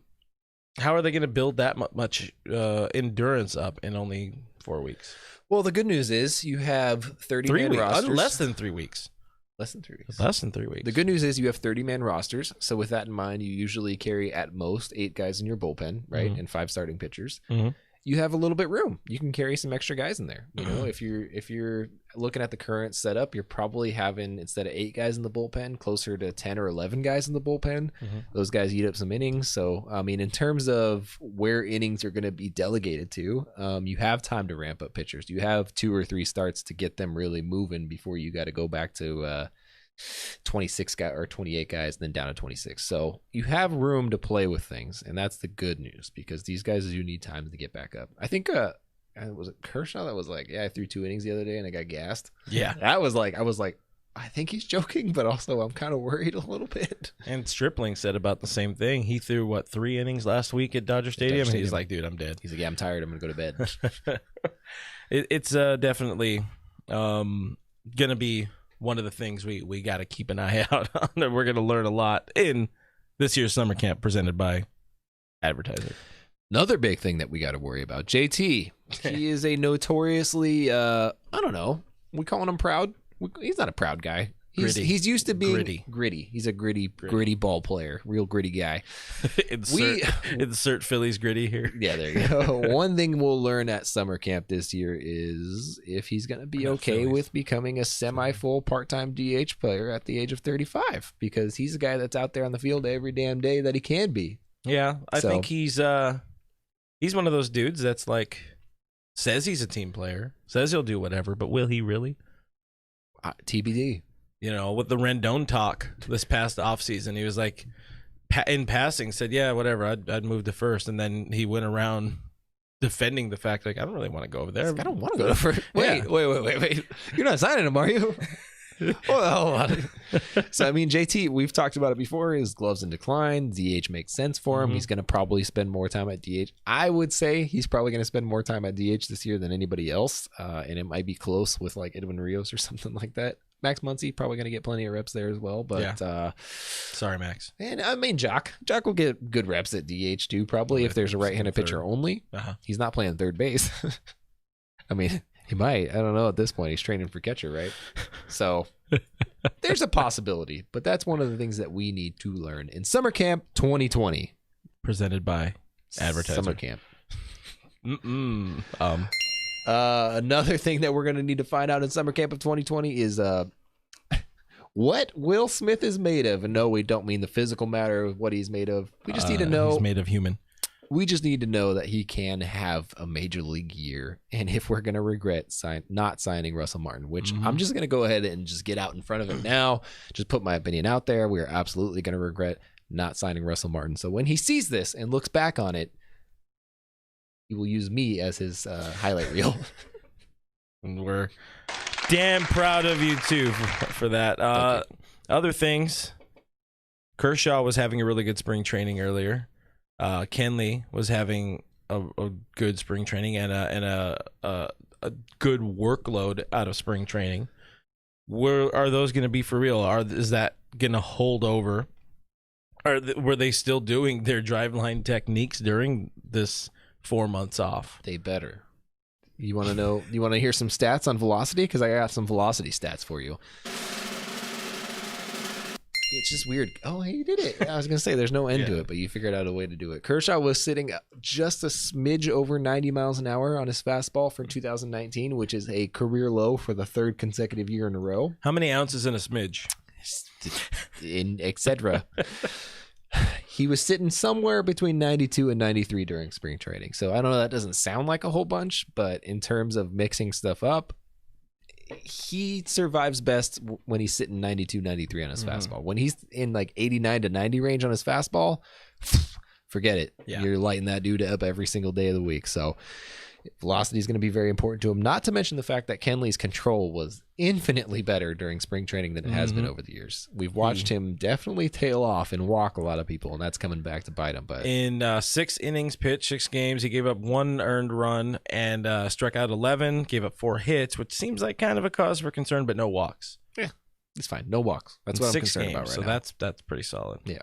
Speaker 1: are they going to build that much endurance up in only 4 weeks?
Speaker 3: Well, the good news is you have 30-man rosters.
Speaker 1: Less than 3 weeks.
Speaker 3: Less than 3 weeks.
Speaker 1: Less than 3 weeks.
Speaker 3: The good news is you have 30-man rosters. So with that in mind, you usually carry at most 8 guys in your bullpen, right? Mm-hmm. And 5 starting pitchers. Mm-hmm. You have a little bit room. You can carry some extra guys in there. You know, if you're looking at the current setup, you're probably having, instead of 8 guys in the bullpen, closer to 10 or 11 guys in the bullpen. Mm-hmm. Those guys eat up some innings. So, I mean, in terms of where innings are going to be delegated to, you have time to ramp up pitchers. You have 2 or 3 starts to get them really moving before you got to go back to 26 guys or 28 guys, then down to 26. So you have room to play with things, and that's the good news, because these guys do need time to get back up. I think was it Kershaw that was like, I threw 2 innings the other day and I got gassed.
Speaker 1: Yeah,
Speaker 3: I was like, I think he's joking, but also I'm kind of worried a little bit.
Speaker 1: And Stripling said about the same thing. He threw 3 innings last week at Dodger Stadium, and he's like, dude, I'm dead.
Speaker 3: He's like, yeah, I'm tired, I'm gonna go to bed.
Speaker 1: It's definitely gonna be one of the things we got to keep an eye out on, and we're going to learn a lot in this year's summer camp presented by Advertiser.
Speaker 3: Another big thing that we got to worry about, JT. He is a notoriously, I don't know, we calling him proud? He's not a proud guy. He's used to being gritty. He's a gritty ball player, real gritty guy.
Speaker 1: Insert Phillies gritty here.
Speaker 3: Yeah, there you go. One thing we'll learn at summer camp this year is if he's going to be okay with becoming a semi-full part-time DH player at the age of 35, because he's a guy that's out there on the field every damn day that he can be.
Speaker 1: Yeah, I think he's one of those dudes that's like, says he's a team player, says he'll do whatever, but will he really?
Speaker 3: TBD. You
Speaker 1: know, with the Rendon talk this past offseason, he was like, in passing, said, yeah, whatever, I'd move to first. And then he went around defending the fact, like, I don't really want to go over there.
Speaker 3: I don't want to go to first. Wait. You're not signing him, are you? Hold on. So, I mean, JT, we've talked about it before. His gloves in decline. DH makes sense for him. He's going to probably spend more time at DH. I would say he's probably going to spend more time at DH this year than anybody else. And it might be close with like Edwin Rios or something like that. Max Muncy probably going to get plenty of reps there as well. But
Speaker 1: sorry, Max.
Speaker 3: And I mean, Jock will get good reps at DH too, probably if there's a right-handed pitcher only. He's not playing third base. I mean, he might. I don't know at this point. He's training for catcher, right? So there's a possibility. But that's one of the things that we need to learn in Summer Camp 2020.
Speaker 1: Presented by Advertiser.
Speaker 3: Summer Camp. Another thing that we're going to need to find out in Summer Camp of 2020 is what Will Smith is made of. And no, we don't mean the physical matter of what he's made of. We just need to know.
Speaker 1: He's made of human.
Speaker 3: We just need to know that he can have a major league year. And if we're going to regret not signing Russell Martin, which I'm just going to go ahead and just get out in front of it now, just put my opinion out there. We are absolutely going to regret not signing Russell Martin. So when he sees this and looks back on it, he will use me as his highlight reel.
Speaker 1: And we're damn proud of you, too, for that. Other things, Kershaw was having a really good spring training earlier. Kenley was having a good spring training and a good workload out of spring training. Where are those going to be for real? Is that going to hold over? Were they still doing their driveline techniques during this 4 months off?
Speaker 3: They better. You want to know? You want to hear some stats on velocity? Because I got some velocity stats for you. It's just weird. Oh, he did it. I was going to say there's no end to it, but you figured out a way to do it. Kershaw was sitting just a smidge over 90 miles an hour on his fastball for 2019, which is a career low for the third consecutive year in a row.
Speaker 1: How many ounces in a smidge?
Speaker 3: Etc. He was sitting somewhere between 92 and 93 during spring training. So I don't know, that doesn't sound like a whole bunch, but in terms of mixing stuff up, he survives best when he's sitting 92, 93 on his fastball. When he's in like 89 to 90 range on his fastball, forget it. Yeah. You're lighting that dude up every single day of the week. So velocity is going to be very important to him. Not to mention the fact that Kenley's control was infinitely better during spring training than it has been over the years. We've watched him definitely tail off and walk a lot of people, and that's coming back to bite him. But
Speaker 1: in 6 innings pitched, 6 games, he gave up 1 earned run and struck out 11, gave up 4 hits, which seems like kind of a cause for concern, but no walks.
Speaker 3: Yeah, it's fine. No walks. That's what I'm concerned about right now.
Speaker 1: So that's pretty solid.
Speaker 3: Yeah.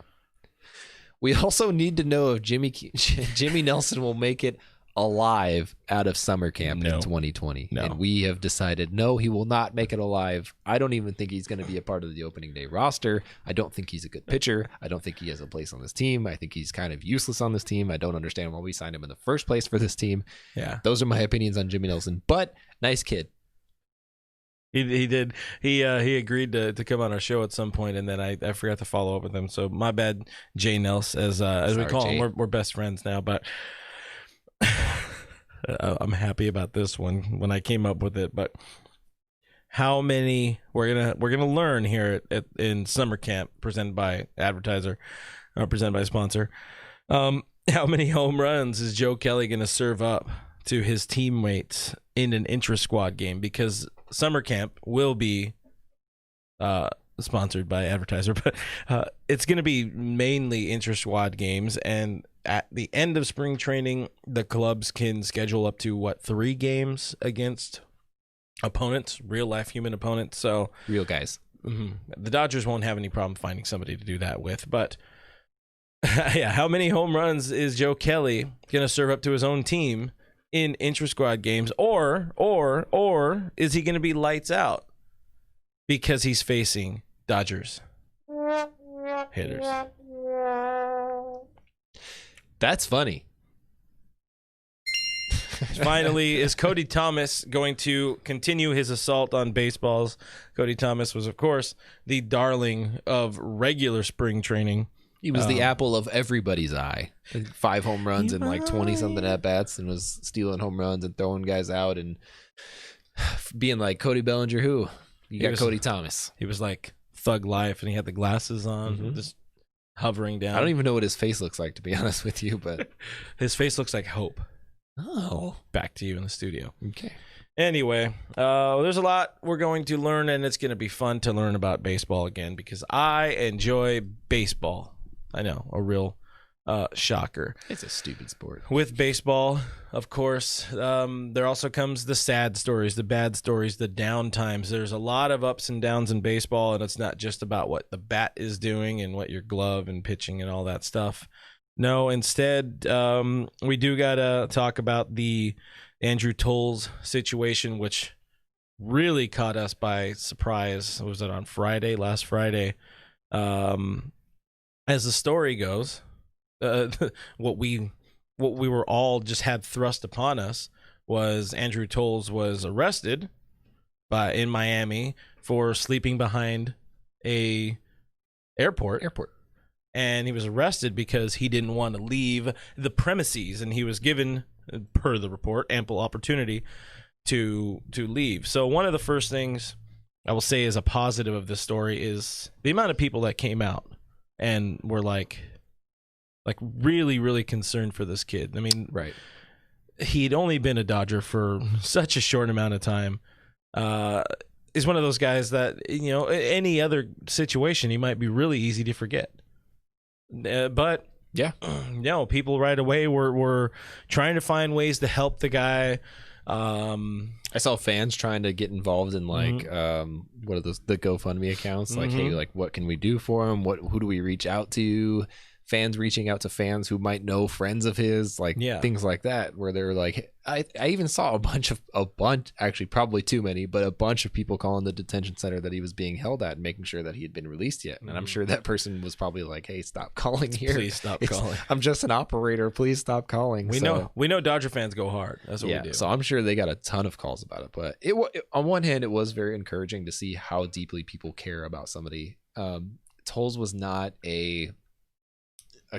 Speaker 3: We also need to know if Jimmy Nelson will make it alive out of summer camp in 2020. No. And we have decided, no, he will not make it alive. I don't even think he's going to be a part of the opening day roster. I don't think he's a good pitcher. I don't think he has a place on this team. I think he's kind of useless on this team. I don't understand why we signed him in the first place for this team.
Speaker 1: Yeah.
Speaker 3: Those are my opinions on Jimmy Nelson, but nice kid.
Speaker 1: He did. He agreed to come on our show at some point, and then I forgot to follow up with him. So my bad, Jay Nels, as we call him. We're best friends now, but I'm happy about this one when I came up with it. But how many we're gonna learn here in summer camp, presented by Advertiser, presented by sponsor. How many home runs is Joe Kelly gonna serve up to his teammates in an intra-squad game? Because summer camp will be sponsored by Advertiser, but it's going to be mainly intra-squad games. And at the end of spring training, the clubs can schedule up to 3 games against opponents, real-life human opponents. So
Speaker 3: real guys.
Speaker 1: The Dodgers won't have any problem finding somebody to do that with. But yeah, how many home runs is Joe Kelly going to serve up to his own team in intra-squad games, or is he going to be lights out because he's facing Dodgers hitters?
Speaker 3: That's funny.
Speaker 1: Finally, is Cody Thomas going to continue his assault on baseballs? Cody Thomas was, of course, the darling of regular spring training.
Speaker 3: He was the apple of everybody's eye. 5 home runs and like 20-something at-bats, and was stealing home runs and throwing guys out and being like, Cody Bellinger, who? You got Cody Thomas.
Speaker 1: He was like Thug Life, and he had the glasses on, just hovering down.
Speaker 3: I don't even know what his face looks like, to be honest with you, but
Speaker 1: his face looks like hope.
Speaker 3: Oh.
Speaker 1: Back to you in the studio.
Speaker 3: Okay.
Speaker 1: Anyway, there's a lot we're going to learn, and it's going to be fun to learn about baseball again because I enjoy baseball. I know, a real shocker.
Speaker 3: It's a stupid sport.
Speaker 1: With baseball, of course, there also comes the sad stories, the bad stories, the down times. There's a lot of ups and downs in baseball, and it's not just about what the bat is doing and what your glove and pitching and all that stuff. No, instead, we do got to talk about the Andrew Toles situation, which really caught us by surprise. Was it on Friday, last Friday? As the story goes, what we were all just had thrust upon us was Andrew Toles was arrested in Miami for sleeping behind a airport. And he was arrested because he didn't want to leave the premises, and he was given, per the report, ample opportunity to leave. So one of the first things I will say is a positive of this story is the amount of people that came out and were like really, really concerned for this kid. I mean,
Speaker 3: right.
Speaker 1: He'd only been a Dodger for such a short amount of time. He's one of those guys that, any other situation, he might be really easy to forget. But
Speaker 3: yeah,
Speaker 1: people right away were trying to find ways to help the guy.
Speaker 3: I saw fans trying to get involved in what are those, the GoFundMe accounts? Like, hey, like, what can we do for him? Who do we reach out to? Fans reaching out to fans who might know friends of his, things like that, where they're like, I even saw a bunch, actually probably too many, but a bunch of people calling the detention center that he was being held at and making sure that he had been released yet. And I'm sure that person was probably like, hey, stop calling here.
Speaker 1: Please stop calling.
Speaker 3: I'm just an operator. Please stop calling.
Speaker 1: We know Dodger fans go hard. That's what we do.
Speaker 3: So I'm sure they got a ton of calls about it. But on one hand, it was very encouraging to see how deeply people care about somebody. Toles was not a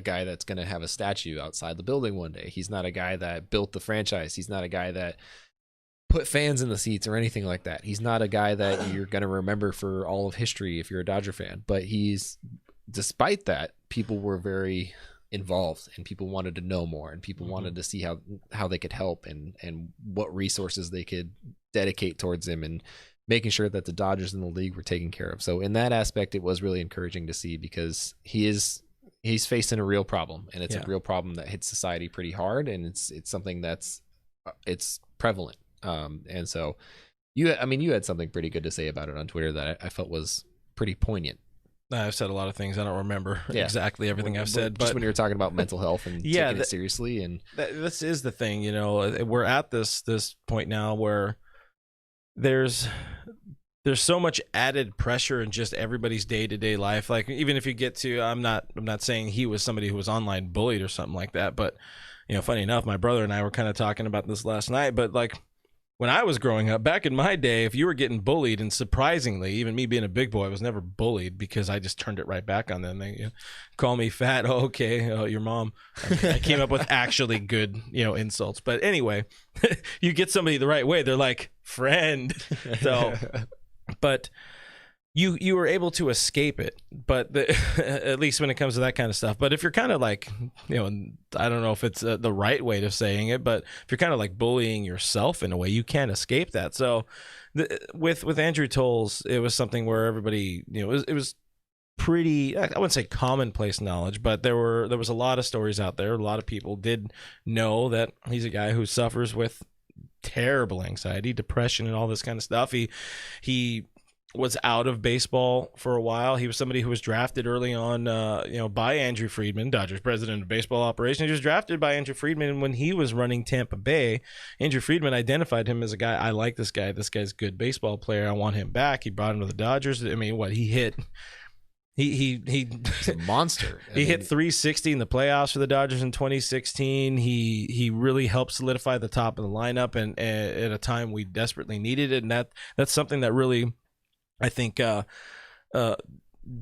Speaker 3: guy that's going to have a statue outside the building one day. He's not a guy that built the franchise. He's not a guy that put fans in the seats or anything like that. He's not a guy that you're going to remember for all of history if you're a Dodger fan. But despite that, people were very involved and people wanted to know more and people wanted to see how they could help and what resources they could dedicate towards him and making sure that the Dodgers in the league were taken care of. So in that aspect, it was really encouraging to see because he's facing a real problem, and it's a real problem that hits society pretty hard, and it's something that's it's prevalent. And so you had something pretty good to say about it on Twitter that I felt was pretty poignant.
Speaker 1: I've said a lot of things. I don't remember exactly everything I've said, but
Speaker 3: just when you were talking about mental health and taking it seriously, and
Speaker 1: this is the thing. We're at this point now where there's so much added pressure in just everybody's day-to-day life. Like, even if you get to, I'm not saying he was somebody who was online bullied or something like that, but funny enough, my brother and I were kind of talking about this last night, but like when I was growing up back in my day, if you were getting bullied, and surprisingly, even me being a big boy, I was never bullied because I just turned it right back on them. They call me fat. Oh, okay. Oh, your mom. I came up with actually good, insults. But anyway, you get somebody the right way, they're like, friend. So, but you were able to escape it, but at least when it comes to that kind of stuff. But if you're kind of like, I don't know if it's the right way of saying it, but if you're kind of like bullying yourself in a way, you can't escape that. So with Andrew Toles, it was something where everybody, it was pretty, I wouldn't say commonplace knowledge, but there was a lot of stories out there. A lot of people did know that he's a guy who suffers with terrible anxiety, depression, and all this kind of stuff. He was out of baseball for a while. He was somebody who was drafted early on, by Andrew Friedman, Dodgers president of baseball operations. He was drafted by Andrew Friedman when he was running Tampa Bay. Andrew Friedman identified him as a guy, I like this guy. This guy's a good baseball player. I want him back. He brought him to the Dodgers. I mean, what he hit... He's
Speaker 3: a monster.
Speaker 1: He hit 360 in the playoffs for the Dodgers in 2016. He really helped solidify the top of the lineup, and at a time we desperately needed it. And that's something that really, I think,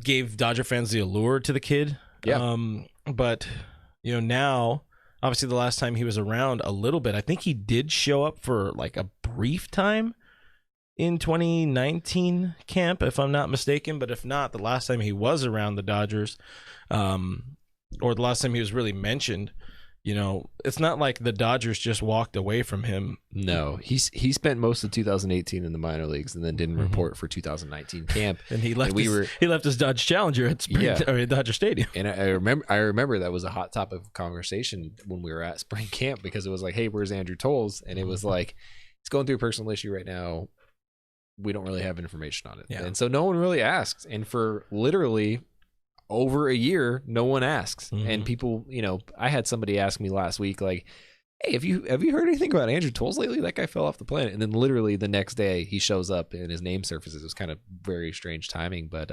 Speaker 1: gave Dodger fans the allure to the kid.
Speaker 3: Yeah.
Speaker 1: But now, obviously, the last time he was around a little bit, I think he did show up for like a brief time in 2019 camp, if I'm not mistaken. But if not, the last time he was around the Dodgers, or the last time he was really mentioned, it's not like the Dodgers just walked away from him.
Speaker 3: No, he spent most of 2018 in the minor leagues and then didn't report for 2019 camp.
Speaker 1: And he left his Dodge Challenger at Dodger Stadium.
Speaker 3: And I remember that was a hot topic of conversation when we were at spring camp, because it was like, hey, where's Andrew Toles? And it was like, he's going through a personal issue right now. We don't really have information on it. Yeah. And so no one really asks. And for literally over a year, no one asks. And people, I had somebody ask me last week, like, hey, have you heard anything about Andrew Toles lately? That guy fell off the planet. And then literally the next day he shows up and his name surfaces. It was kind of very strange timing, but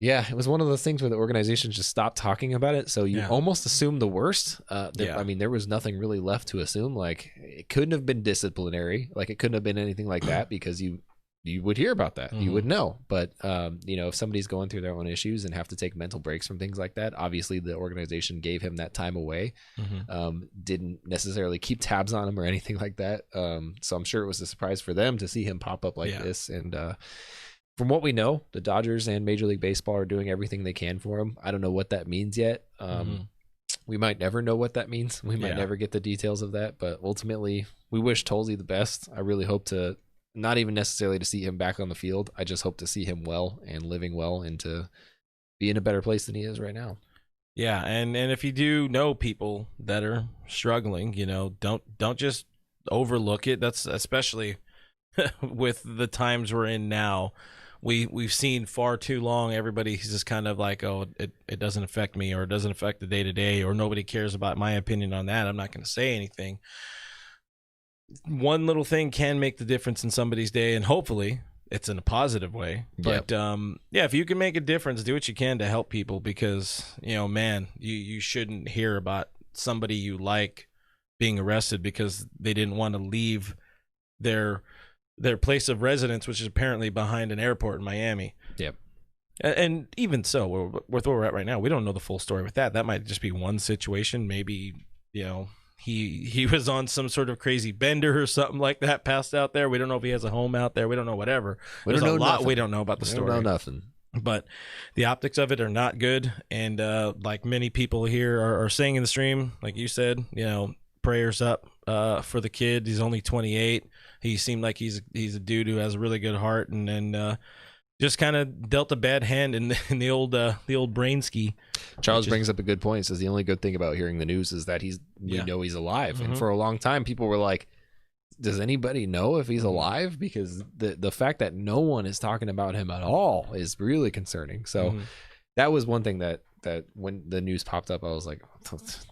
Speaker 3: yeah, it was one of those things where the organization just stopped talking about it. So you almost assume the worst. I mean, there was nothing really left to assume. Like, it couldn't have been disciplinary. Like, it couldn't have been anything like that, because you would hear about that. You would know. But, if somebody's going through their own issues and have to take mental breaks from things like that, obviously the organization gave him that time away, didn't necessarily keep tabs on him or anything like that. So I'm sure it was a surprise for them to see him pop up like this. And from what we know, the Dodgers and Major League Baseball are doing everything they can for him. I don't know what that means yet. We might never know what that means. We might never get the details of that. But ultimately, we wish Tolesy the best. I really hope to, not even necessarily to see him back on the field, I just hope to see him well and living well and to be in a better place than he is right now.
Speaker 1: Yeah, and if you do know people that are struggling, don't just overlook it. That's especially with the times we're in now. We've seen far too long everybody's just kind of like, oh, it doesn't affect me, or it doesn't affect the day-to-day, or nobody cares about my opinion on that. I'm not going to say anything. One little thing can make the difference in somebody's day, and hopefully it's in a positive way. But if you can make a difference, do what you can to help people, because you shouldn't hear about somebody you like being arrested because they didn't want to leave their place of residence, which is apparently behind an airport in Miami.
Speaker 3: Yep.
Speaker 1: And even so, with where we're at right now, we don't know the full story with that. That might just be one situation. Maybe he was on some sort of crazy bender or something like that, passed out there. We don't know if he has a home out there. We don't know whatever. There's a lot we don't know about the story.
Speaker 3: We don't know nothing.
Speaker 1: But the optics of it are not good. And like many people here are saying in the stream, like you said, prayers up for the kid. He's only 28. He seemed like he's a dude who has a really good heart, and just kind of dealt a bad hand in the old brain ski.
Speaker 3: Charles brings up a good point. Says the only good thing about hearing the news is that he's alive. And for a long time, people were like, does anybody know if he's alive? Because the fact that no one is talking about him at all is really concerning. So that was one thing that when the news popped up, I was like,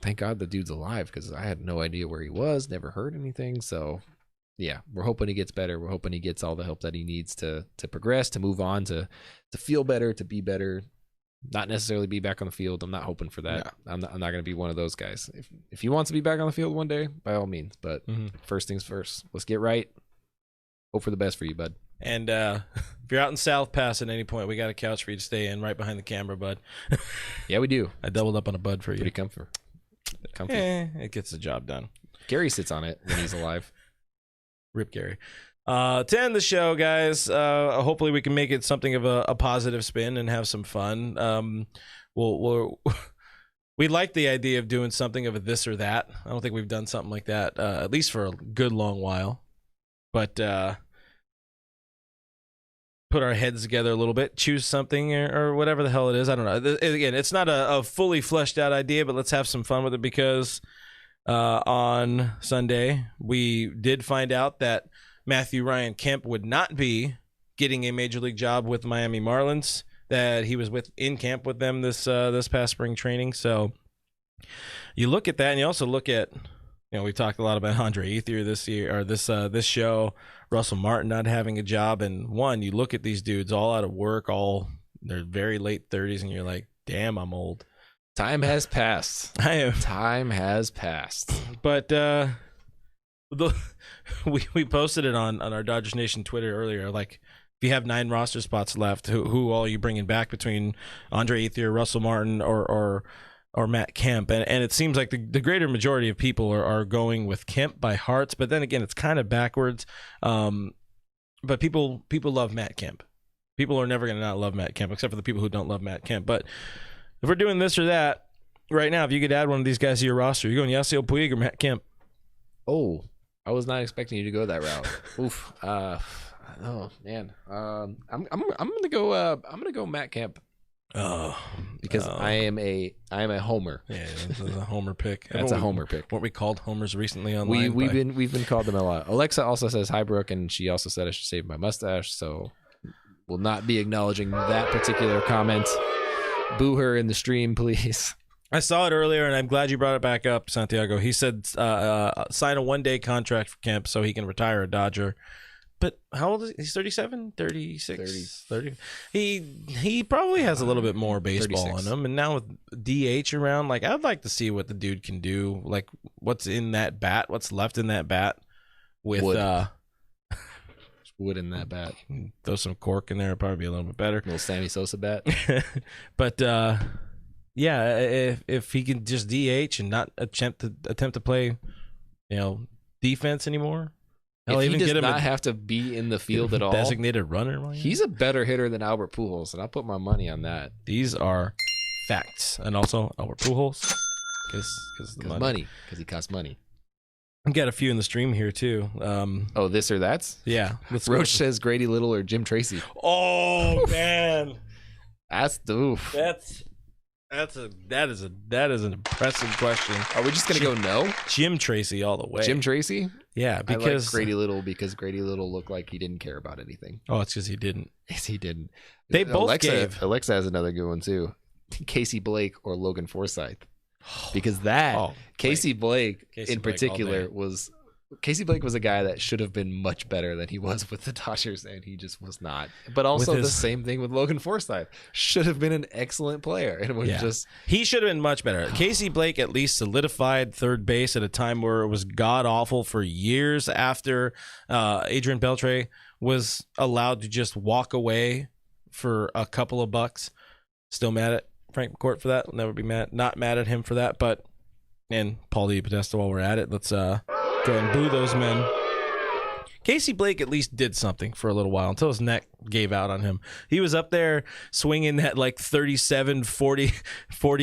Speaker 3: thank God the dude's alive, because I had no idea where he was, never heard anything. So yeah, we're hoping he gets better. We're hoping he gets all the help that he needs to progress, to move on, to feel better, to be better. Not necessarily be back on the field. I'm not hoping for that. Yeah. I'm not going to be one of those guys. If he wants to be back on the field one day, by all means. But first things first, let's get right. Hope for the best for you, bud.
Speaker 1: And if you're out in South Pass at any point, we got a couch for you to stay in right behind the camera, bud.
Speaker 3: Yeah, we do.
Speaker 1: I doubled up on a bud for you.
Speaker 3: Pretty comfy.
Speaker 1: It gets the job done.
Speaker 3: Gary sits on it when he's alive.
Speaker 1: Rip Gary. To end the show, guys, hopefully we can make it something of a positive spin and have some fun. We like the idea of doing something of a this or that. I don't think we've done something like that, at least for a good long while. But put our heads together a little bit, choose something or whatever the hell it is. I don't know. Again, it's not a fully fleshed out idea, but let's have some fun with it, because on Sunday we did find out that Matthew Ryan Kemp would not be getting a major league job with the Miami Marlins, that he was in camp with them this past spring training. So you look at that, and you also look at, we talked a lot about Andre Ethier this year, or this show, Russell Martin not having a job. And you look at these dudes all out of work, they're very late 30s, and you're like, damn, I'm old.
Speaker 3: Time has passed. Time has passed.
Speaker 1: But we posted it on our Dodgers Nation Twitter earlier. Like, if you have 9 roster spots left, who all are you bringing back between Andre Ethier, Russell Martin, or Matt Kemp? And it seems like the greater majority of people are going with Kemp by hearts. But then again, it's kind of backwards. But people love Matt Kemp. People are never going to not love Matt Kemp, except for the people who don't love Matt Kemp. But if we're doing this or that, right now, if you could add one of these guys to your roster, you're going Yasiel Puig or Matt Kemp?
Speaker 3: Oh, I was not expecting you to go that route. Oof. Oh man. I'm gonna go Matt Kemp.
Speaker 1: Oh,
Speaker 3: because I am a homer.
Speaker 1: Yeah, that's a homer pick.
Speaker 3: That's a homer pick.
Speaker 1: What we called homers recently online.
Speaker 3: We've been called them a lot. Alexa also says hi, Brooke, and she also said I should save my mustache. So will not be acknowledging that particular comment. Boo her in the stream, please.
Speaker 1: I saw it earlier, and I'm glad you brought it back up, Santiago. He said sign a one-day contract for Kemp so he can retire a Dodger. But how old is he? He's 37, 36, 30. He probably has a little bit more baseball
Speaker 3: 36.
Speaker 1: in him. And now with DH around, like, I'd like to see what the dude can do. Like, what's in that bat, what's left in that bat with
Speaker 3: wood in that bat.
Speaker 1: Throw some cork in there, it'd probably be a little bit better.
Speaker 3: Little Sammy Sosa bat.
Speaker 1: But yeah, if he can just DH and not attempt to play, defense anymore.
Speaker 3: If he does not have to be in the field at all,
Speaker 1: designated runner.
Speaker 3: He's a better hitter than Albert Pujols, and I'll put my money on that.
Speaker 1: These are facts, and also Albert Pujols, because
Speaker 3: money, because he costs money.
Speaker 1: We got a few in the stream here too.
Speaker 3: This or that's?
Speaker 1: Yeah.
Speaker 3: Roach says Grady Little or Jim Tracy.
Speaker 1: Oh man,
Speaker 3: that's the oof.
Speaker 1: That is an impressive question.
Speaker 3: Are we just gonna go no?
Speaker 1: Jim Tracy all the way.
Speaker 3: Jim Tracy?
Speaker 1: Yeah, because
Speaker 3: I like Grady Little because Grady Little looked like he didn't care about anything.
Speaker 1: Oh, it's because he didn't.
Speaker 3: Yes, he didn't.
Speaker 1: They both gave.
Speaker 3: Alexa has another good one too. Casey Blake or Logan Forsythe, because Casey Blake in particular was. Casey Blake was a guy that should have been much better than he was with the Dodgers, and he just was not. But also the same thing with Logan Forsythe. Should have been an excellent player, and it was
Speaker 1: he should have been much better. Casey Blake at least solidified third base at a time where it was god awful for years after Adrian Beltre was allowed to just walk away for a couple of bucks. Still mad at Frank McCourt for that. Will never be not mad at him for that. And Paul DiPodesta, while we're at it, let's go ahead and boo those men. Casey Blake at least did something for a little while until his neck gave out on him. He was up there swinging that like 37, 40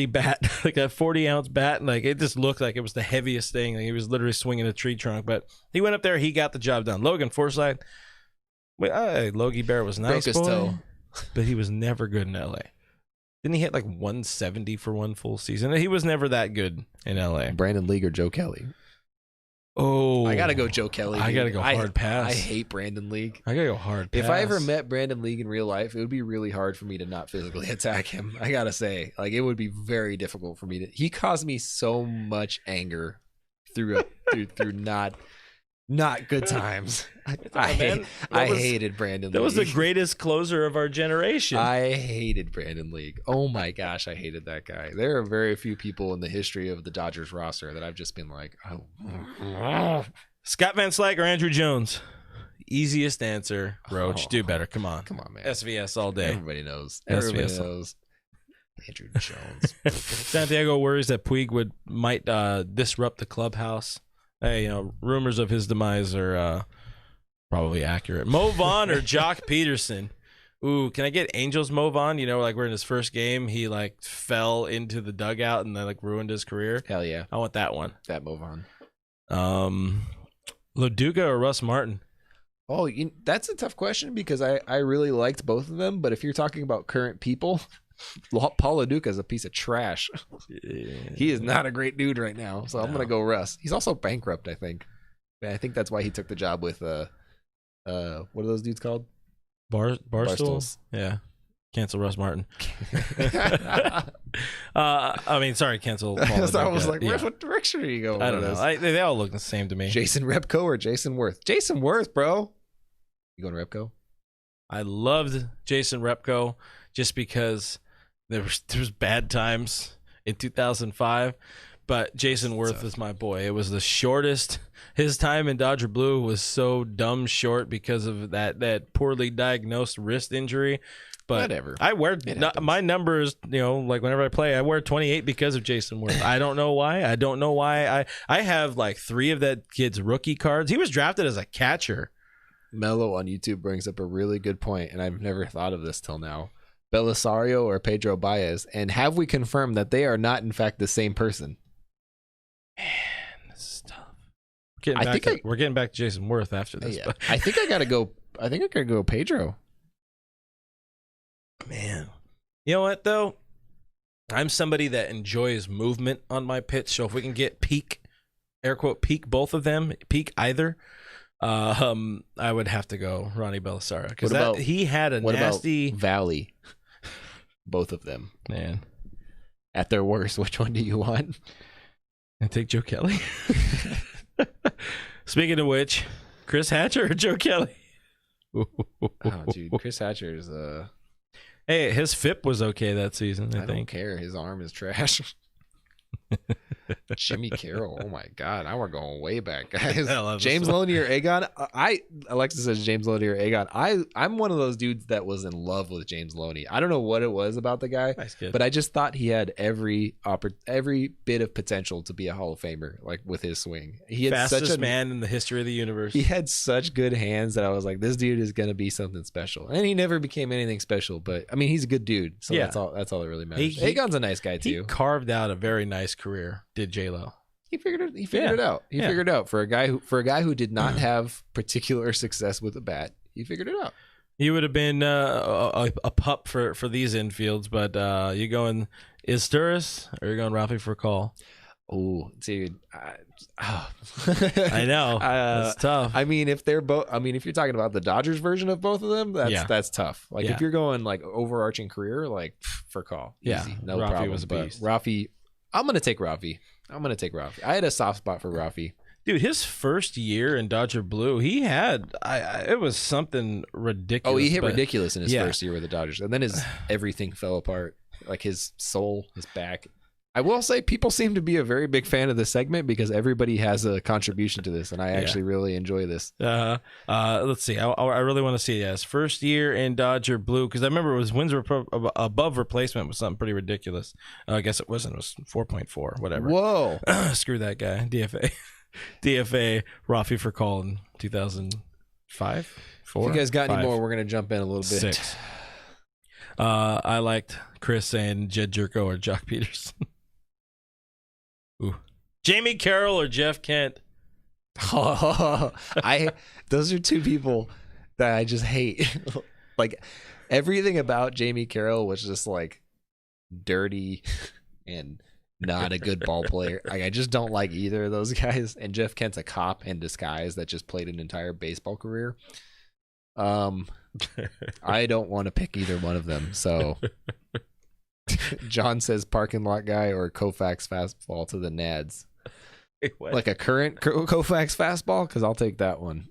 Speaker 1: bat, like a 40-ounce bat. And like it just looked like it was the heaviest thing. Like he was literally swinging a tree trunk. But he went up there. He got the job done. Logan Forsythe. Logie Bear was nice,
Speaker 3: broke his toe.
Speaker 1: But he was never good in L.A. Didn't he hit like 170 for one full season? He was never that good in L.A.
Speaker 3: Brandon League or Joe Kelly?
Speaker 1: Oh,
Speaker 3: I gotta go Joe Kelly.
Speaker 1: I gotta go hard pass.
Speaker 3: I hate Brandon League.
Speaker 1: I gotta go hard pass.
Speaker 3: If I ever met Brandon League in real life, it would be really hard for me to not physically attack him. I gotta say, like it would be very difficult for me to. He caused me so much anger through not good times. I hated Brandon League.
Speaker 1: That was the greatest closer of our generation.
Speaker 3: I hated Brandon League. Oh my gosh, I hated that guy. There are very few people in the history of the Dodgers roster that I've just been like, oh.
Speaker 1: Scott Van Slyke or Andrew Jones? Easiest answer, Roach. Do better. Come on,
Speaker 3: man.
Speaker 1: SVS all day.
Speaker 3: Everybody knows. Everybody knows. Andrew Jones.
Speaker 1: Santiago worries that Puig might disrupt the clubhouse. Hey, rumors of his demise are probably accurate. Mo Vaughn or Jock Peterson? Ooh, can I get Angels Mo Vaughn? Like we're in his first game, he like fell into the dugout and then like ruined his career.
Speaker 3: Hell yeah,
Speaker 1: I want that one.
Speaker 3: That Mo Vaughn.
Speaker 1: Loduca or Russ Martin?
Speaker 3: Oh, that's a tough question because I really liked both of them. But if you're talking about current people, Paul Loduca is a piece of trash. Yeah. He is not a great dude right now. So I'm going to go Russ. He's also bankrupt, I think. I think that's why he took the job with, what are those dudes called?
Speaker 1: Barstools? Yeah. Cancel Russ Martin. Cancel Paul Loduca.
Speaker 3: So I was like, what direction are you going?
Speaker 1: I don't know. They all look the same to me.
Speaker 3: Jason Repko or Jason Worth? Jason Worth, bro. You going Repko?
Speaker 1: I loved Jason Repko just because there was bad times in 2005, but Jason Worth is my boy. It was the shortest. His time in Dodger Blue was so dumb short because of that poorly diagnosed wrist injury. But
Speaker 3: whatever.
Speaker 1: I wear my numbers, like whenever I play, I wear 28 because of Jason Worth. I don't know why. I have like 3 of that kid's rookie cards. He was drafted as a catcher.
Speaker 3: Mello on YouTube brings up a really good point, and I've never thought of this till now. Belisario or Pedro Baez? And have we confirmed that they are not, in fact, the same person?
Speaker 1: Man, this is tough. We're getting back to Jason Worth after this.
Speaker 3: Yeah.
Speaker 1: But
Speaker 3: I think I gotta go Pedro.
Speaker 1: Man, you know what though? I'm somebody that enjoys movement on my pitch. So if we can get peak, air quote peak, both of them, peak either, I would have to go Ronnie Belisario because he had a nasty
Speaker 3: Valley. Both of them,
Speaker 1: man,
Speaker 3: at their worst. Which one do you want?
Speaker 1: I take Joe Kelly. Speaking of which, Chris Hatcher or Joe Kelly?
Speaker 3: Oh, dude, Chris Hatcher is
Speaker 1: Hey, his FIP was okay that season. I think.
Speaker 3: Don't care. His arm is trash. Jimmy Carroll. Oh my God. Now we're going way back, guys. James Loney or Aegon. Alexa says James Loney or Aegon. I'm one of those dudes that was in love with James Loney. I don't know what it was about the guy, but I just thought he had every bit of potential to be a Hall of Famer, like with his swing. He had
Speaker 1: fastest man in the history of the universe.
Speaker 3: He had such good hands that I was like, this dude is gonna be something special. And he never became anything special, but I mean, he's a good dude. So that's all that really matters. Aegon's a nice guy too.
Speaker 1: He carved out a very nice career. Did J-Lo.
Speaker 3: He figured it out. He figured it out for a guy who did not have particular success with a bat. He figured it out.
Speaker 1: He would have been a pup for these infields, but you going Izturis or you going Rafi for call?
Speaker 3: Oh, dude,
Speaker 1: I know it's tough.
Speaker 3: I mean, if they're both, if you're talking about the Dodgers version of both of them, that's tough. Like if you're going like overarching career, like for call, easy, no
Speaker 1: Rafi
Speaker 3: problem.
Speaker 1: Was a beast.
Speaker 3: Rafi, I'm gonna take Rafi. I had a soft spot for Rafi.
Speaker 1: Dude, his first year in Dodger Blue, he had it was something ridiculous.
Speaker 3: Oh, he hit ridiculous in his first year with the Dodgers, and then everything fell apart. Like his soul, his back. I will say people seem to be a very big fan of this segment because everybody has a contribution to this, and I actually really enjoy this.
Speaker 1: Let's see. I really want to see his first year in Dodger Blue because I remember his wins were above replacement was something pretty ridiculous. I guess it wasn't. It was 4.4, whatever.
Speaker 3: Whoa.
Speaker 1: Screw that guy. DFA Rafi for call in 2005, 4.
Speaker 3: If you guys got
Speaker 1: 5,
Speaker 3: any more, we're going to jump in a little bit.
Speaker 1: 6. I liked Chris saying Jed Jerko or Jock Peterson. Ooh. Jamie Carroll or Jeff Kent?
Speaker 3: Those are two people that I just hate. Like everything about Jamie Carroll was just like dirty and not a good ball player. Like I just don't like either of those guys. And Jeff Kent's a cop in disguise that just played an entire baseball career. I don't want to pick either one of them. So John says parking lot guy or Koufax fastball to the Nads. Like a current Koufax fastball? Because I'll take that one.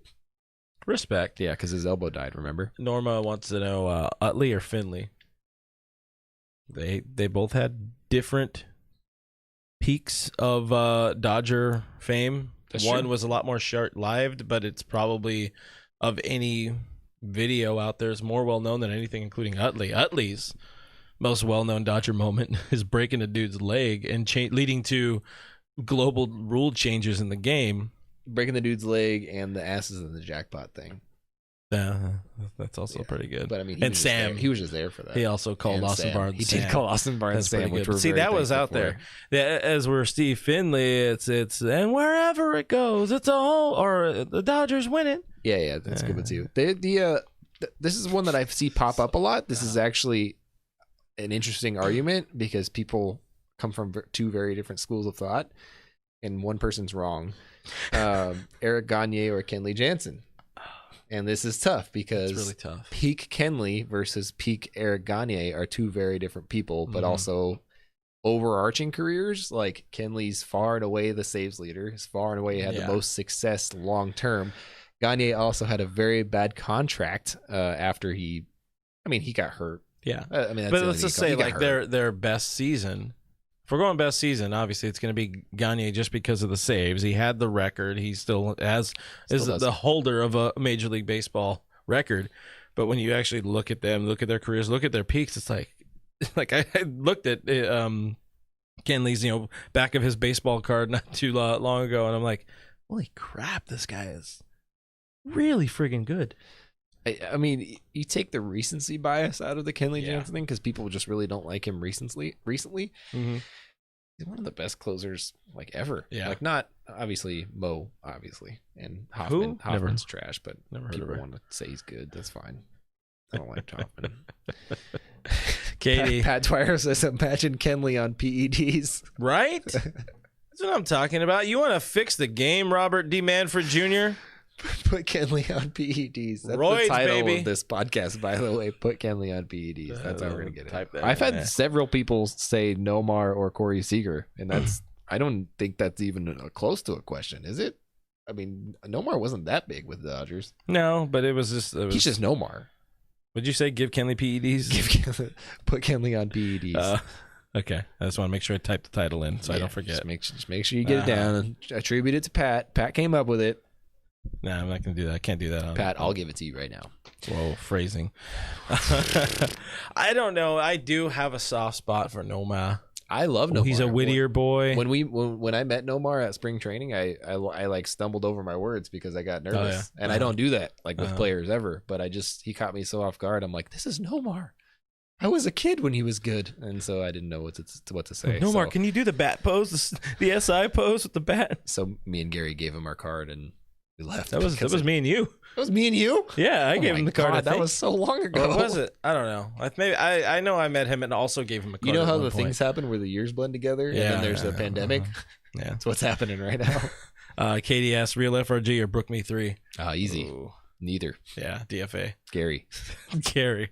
Speaker 1: Respect.
Speaker 3: Yeah, because his elbow died, remember?
Speaker 1: Norma wants to know Utley or Finley. They both had different peaks of Dodger fame. One was a lot more short-lived, but it's probably of any video out there is more well-known than anything, including Utley. Utley's most well-known Dodger moment is breaking a dude's leg and leading to global rule changes in the game.
Speaker 3: Breaking the dude's leg and the asses in the jackpot thing.
Speaker 1: That's also pretty good.
Speaker 3: But I mean, he was just there for that.
Speaker 1: He also called Austin Barnes.
Speaker 3: He did call Austin Barnes Sam, which we're
Speaker 1: that was out there. As we're Steve Finley, it's and wherever it goes, it's a home or the Dodgers win it.
Speaker 3: Yeah, that's good too. This is one that I see pop up a lot. This is actually an interesting argument because people come from two very different schools of thought, and one person's wrong. Eric Gagne or Kenley Jansen. And this is tough because
Speaker 1: it's really tough.
Speaker 3: Peak Kenley versus peak Eric Gagne are two very different people, but also overarching careers. Like Kenley's far and away the saves leader. He's far and away had the most success long term. Gagne also had a very bad contract after he got hurt.
Speaker 1: Yeah,
Speaker 3: but
Speaker 1: let's just say like their best season. If we're going best season, obviously it's going to be Gagne just because of the saves. He had the record. He still is the holder of a Major League Baseball record. But when you actually look at them, look at their careers, look at their peaks, it's like I looked at Kenley's back of his baseball card not too long ago, and I'm like, holy crap, this guy is really friggin' good.
Speaker 3: I mean, you take the recency bias out of the Kenley
Speaker 2: Yeah.
Speaker 3: Jansen thing because people just really don't like him recently.
Speaker 1: Mm-hmm.
Speaker 3: He's one of the best closers like ever.
Speaker 1: Yeah.
Speaker 3: Like not obviously Mo, obviously, and
Speaker 1: Who?
Speaker 3: Hoffman's trash, but
Speaker 1: Never heard of
Speaker 3: people
Speaker 1: her.
Speaker 3: want to say he's good. That's fine. I don't like Hoffman.
Speaker 1: Katie,
Speaker 3: Pat Dwyer says, "Imagine Kenley on PEDs."
Speaker 1: right? That's what I'm talking about. You want to fix the game, Robert D. Manfred Jr.?
Speaker 3: Put Kenley on PEDs. That's
Speaker 1: Roids,
Speaker 3: the title
Speaker 1: baby.
Speaker 3: of this podcast, by the way. Put Kenley on PEDs. That's how we're gonna get
Speaker 1: Type
Speaker 3: it.
Speaker 1: that
Speaker 3: I've
Speaker 1: in
Speaker 3: had
Speaker 1: there.
Speaker 3: several people say Nomar or Corey Seager, and that's I don't think that's even close to a question, is it? I mean, Nomar wasn't that big with the Dodgers.
Speaker 1: No, but it was just.
Speaker 3: He's just Nomar.
Speaker 1: Would you say give Kenley PEDs?
Speaker 3: Put Kenley on PEDs.
Speaker 1: Okay, I just want to make sure I type the title in so I don't forget.
Speaker 3: Just make sure you get it down and attribute it to Pat. Pat came up with it.
Speaker 1: Nah, I'm not gonna do that. I can't do that.
Speaker 3: Pat, I'll give it to you right now.
Speaker 1: Whoa, phrasing. I don't know. I do have a soft spot for Nomar.
Speaker 3: I love Nomar.
Speaker 1: He's a Whittier boy.
Speaker 3: When I met Nomar at spring training, I like stumbled over my words because I got nervous, and I don't do that like with players ever. But he caught me so off guard. I'm like, this is Nomar. I was a kid when he was good, and so I didn't know what to say.
Speaker 1: Nomar,
Speaker 3: so,
Speaker 1: can you do the bat pose, the SI pose with the bat?
Speaker 3: So me and Gary gave him our card, and we left.
Speaker 1: That was me and you.
Speaker 3: That was me and you.
Speaker 1: Yeah, I gave him the card.
Speaker 3: God, that was so long ago.
Speaker 1: Or was it? I don't know. I know I met him and also gave him a card.
Speaker 3: You know
Speaker 1: at
Speaker 3: how
Speaker 1: one
Speaker 3: the
Speaker 1: point.
Speaker 3: things happen where the years blend together, and then there's the pandemic.
Speaker 1: Yeah,
Speaker 3: That's what's happening right now.
Speaker 1: Katie asked, real FRG or Brook Me 3?
Speaker 3: Easy.
Speaker 1: Ooh.
Speaker 3: Neither.
Speaker 1: Yeah, DFA.
Speaker 3: Gary.
Speaker 1: Gary.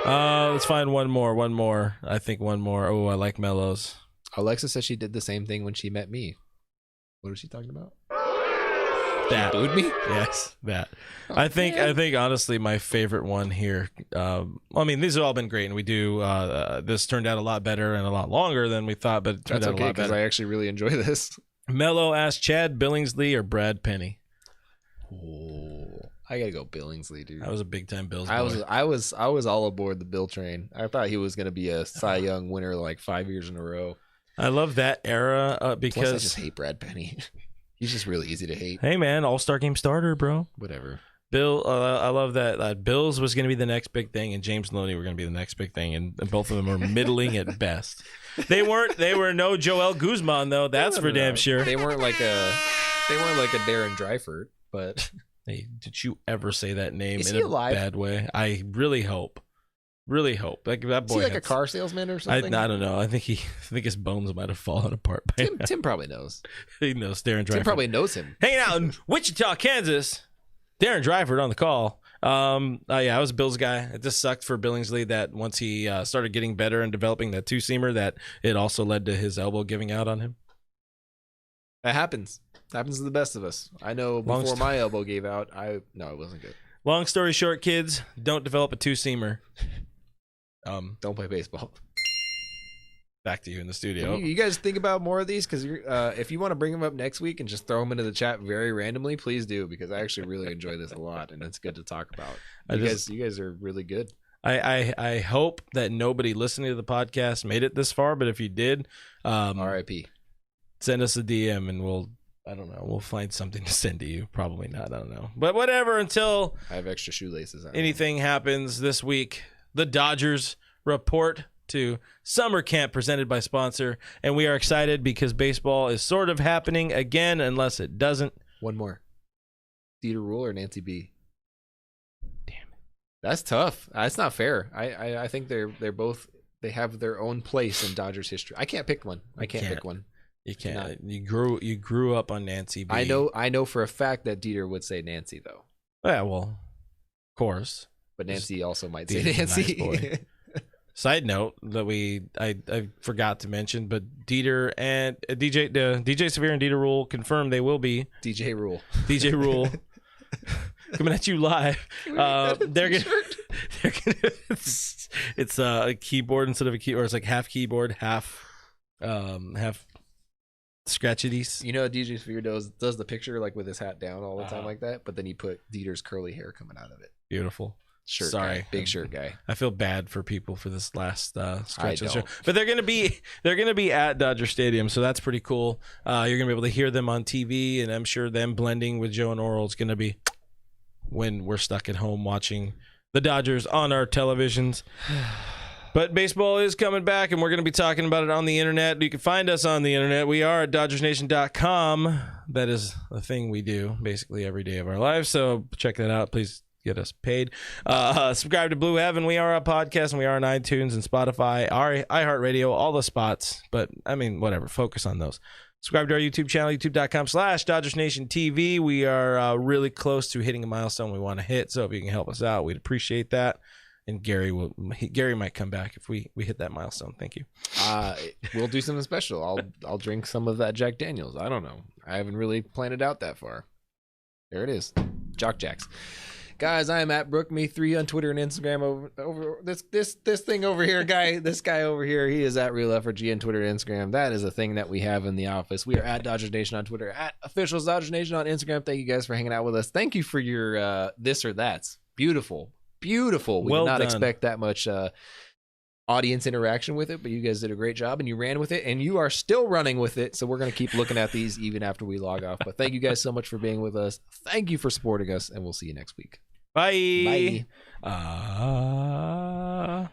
Speaker 1: Let's find one more. I think one more. Oh, I like Mellows.
Speaker 3: Alexa says she did the same thing when she met me. What was she talking about?
Speaker 1: That.
Speaker 3: She booed me?
Speaker 1: Yes, that.
Speaker 3: Oh,
Speaker 1: I think honestly my favorite one here. I mean, these have all been great, and we do. This turned out a lot better and a lot longer than we thought, but it turned
Speaker 3: That's
Speaker 1: out
Speaker 3: okay
Speaker 1: a lot
Speaker 3: because
Speaker 1: better.
Speaker 3: I actually really enjoy this.
Speaker 1: Mello asked Chad Billingsley or Brad Penny.
Speaker 3: Oh, I gotta go Billingsley, dude.
Speaker 1: That was a big time Bills boy.
Speaker 3: I was all aboard the Bill train. I thought he was gonna be a Cy Young winner like 5 years in a row.
Speaker 1: I love that era because
Speaker 3: Plus, I just hate Brad Penny. He's just really easy to hate.
Speaker 1: Hey man, All-Star game starter, bro.
Speaker 3: Whatever.
Speaker 1: Bill, I love that. Bills was going to be the next big thing, and James Loney were going to be the next big thing, and both of them are middling at best. They were no Joel Guzman though. That's for damn sure.
Speaker 3: They weren't like a Darren Dreifert, but
Speaker 1: Hey, did you ever say that name
Speaker 3: Is
Speaker 1: in
Speaker 3: he
Speaker 1: a
Speaker 3: alive?
Speaker 1: bad way? I really hope. Like that
Speaker 3: is
Speaker 1: boy.
Speaker 3: he like a
Speaker 1: had-
Speaker 3: car salesman or
Speaker 1: I
Speaker 3: something?
Speaker 1: don't know. I think his bones might have fallen apart. By now.
Speaker 3: Tim probably knows.
Speaker 1: He knows Darren Dreifert.
Speaker 3: Tim probably knows him.
Speaker 1: Hanging out in Wichita, Kansas. Darren Dreifert on the call. I was a Bills guy. It just sucked for Billingsley that once he started getting better and developing that two-seamer, that it also led to his elbow giving out on him.
Speaker 3: That happens. Happens to the best of us. I know before my elbow gave out, no, it wasn't good.
Speaker 1: Long story short, kids, don't develop a two-seamer.
Speaker 3: Don't play baseball.
Speaker 1: Back to you in the studio.
Speaker 3: You guys think about more of these because if you want to bring them up next week and just throw them into the chat very randomly, please do because I actually really enjoy this a lot and it's good to talk about. You guys are really good.
Speaker 1: I hope that nobody listening to the podcast made it this far, but if you did,
Speaker 3: R.I.P.
Speaker 1: send us a DM and we'll find something to send to you. Probably not. I don't know. But whatever, until
Speaker 3: I have extra shoelaces on.
Speaker 1: anything happens this week, the Dodgers report to summer camp presented by sponsor, and we are excited because baseball is sort of happening again, unless it doesn't.
Speaker 3: One more. Dieter Rule or Nancy B?
Speaker 1: Damn it.
Speaker 3: That's tough. That's not fair. I think they're both, they have their own place in Dodgers history. I can't pick one. I can't pick one.
Speaker 1: You can't. You grew up on Nancy B.
Speaker 3: I know for a fact that Dieter would say Nancy though.
Speaker 1: Yeah, well, of course.
Speaker 3: But Nancy also might say
Speaker 1: Dieter's a
Speaker 3: Nancy.
Speaker 1: nice boy. Side note that I forgot to mention, but Dieter and DJ Severe and Dieter Rule confirmed they will be
Speaker 3: DJ Rule.
Speaker 1: DJ Rule coming at you live. They're gonna it's a keyboard instead of a key, or it's like half keyboard, half scratchities.
Speaker 3: You know, DJ Sphere does the picture like with his hat down all the time like that, but then he put Dieter's curly hair coming out of it.
Speaker 1: Beautiful.
Speaker 3: Shirt
Speaker 1: Sorry,
Speaker 3: guy, big shirt guy.
Speaker 1: I feel bad for people for this last stretch of the show,
Speaker 3: don't.
Speaker 1: but they're gonna be at Dodger Stadium, so that's pretty cool. You're gonna be able to hear them on TV, and I'm sure them blending with Joe and Oral is gonna be when we're stuck at home watching the Dodgers on our televisions. But baseball is coming back, and we're going to be talking about it on the internet. You can find us on the internet. We are at DodgersNation.com. That is the thing we do basically every day of our lives. So check that out. Please get us paid. Subscribe to Blue Heaven. We are a podcast, and we are on iTunes and Spotify, our iHeartRadio, all the spots. But, I mean, whatever. Focus on those. Subscribe to our YouTube channel, youtube.com/DodgersNationTV. We are really close to hitting a milestone we want to hit. So if you can help us out, we'd appreciate that. And Gary might come back if we hit that milestone. Thank you.
Speaker 3: We'll do something special. I'll drink some of that Jack Daniels. I don't know. I haven't really planned it out that far. There it is. Jock Jacks. Guys, I am at BrookMe3 on Twitter and Instagram. Over this thing over here, this guy over here, he is at RealFRG on Twitter and Instagram. That is a thing that we have in the office. We are at Dodgers Nation on Twitter, at Officials Dodgers Nation on Instagram. Thank you guys for hanging out with us. Thank you for your this or that's. Beautiful. We
Speaker 1: Well
Speaker 3: did not
Speaker 1: done.
Speaker 3: expect that much audience interaction with it, but you guys did a great job, and you ran with it, and you are still running with it. So we're going to keep looking at these even after we log off. But thank you guys so much for being with us. Thank you for supporting us, and we'll see you next week.
Speaker 1: Bye.
Speaker 3: Bye.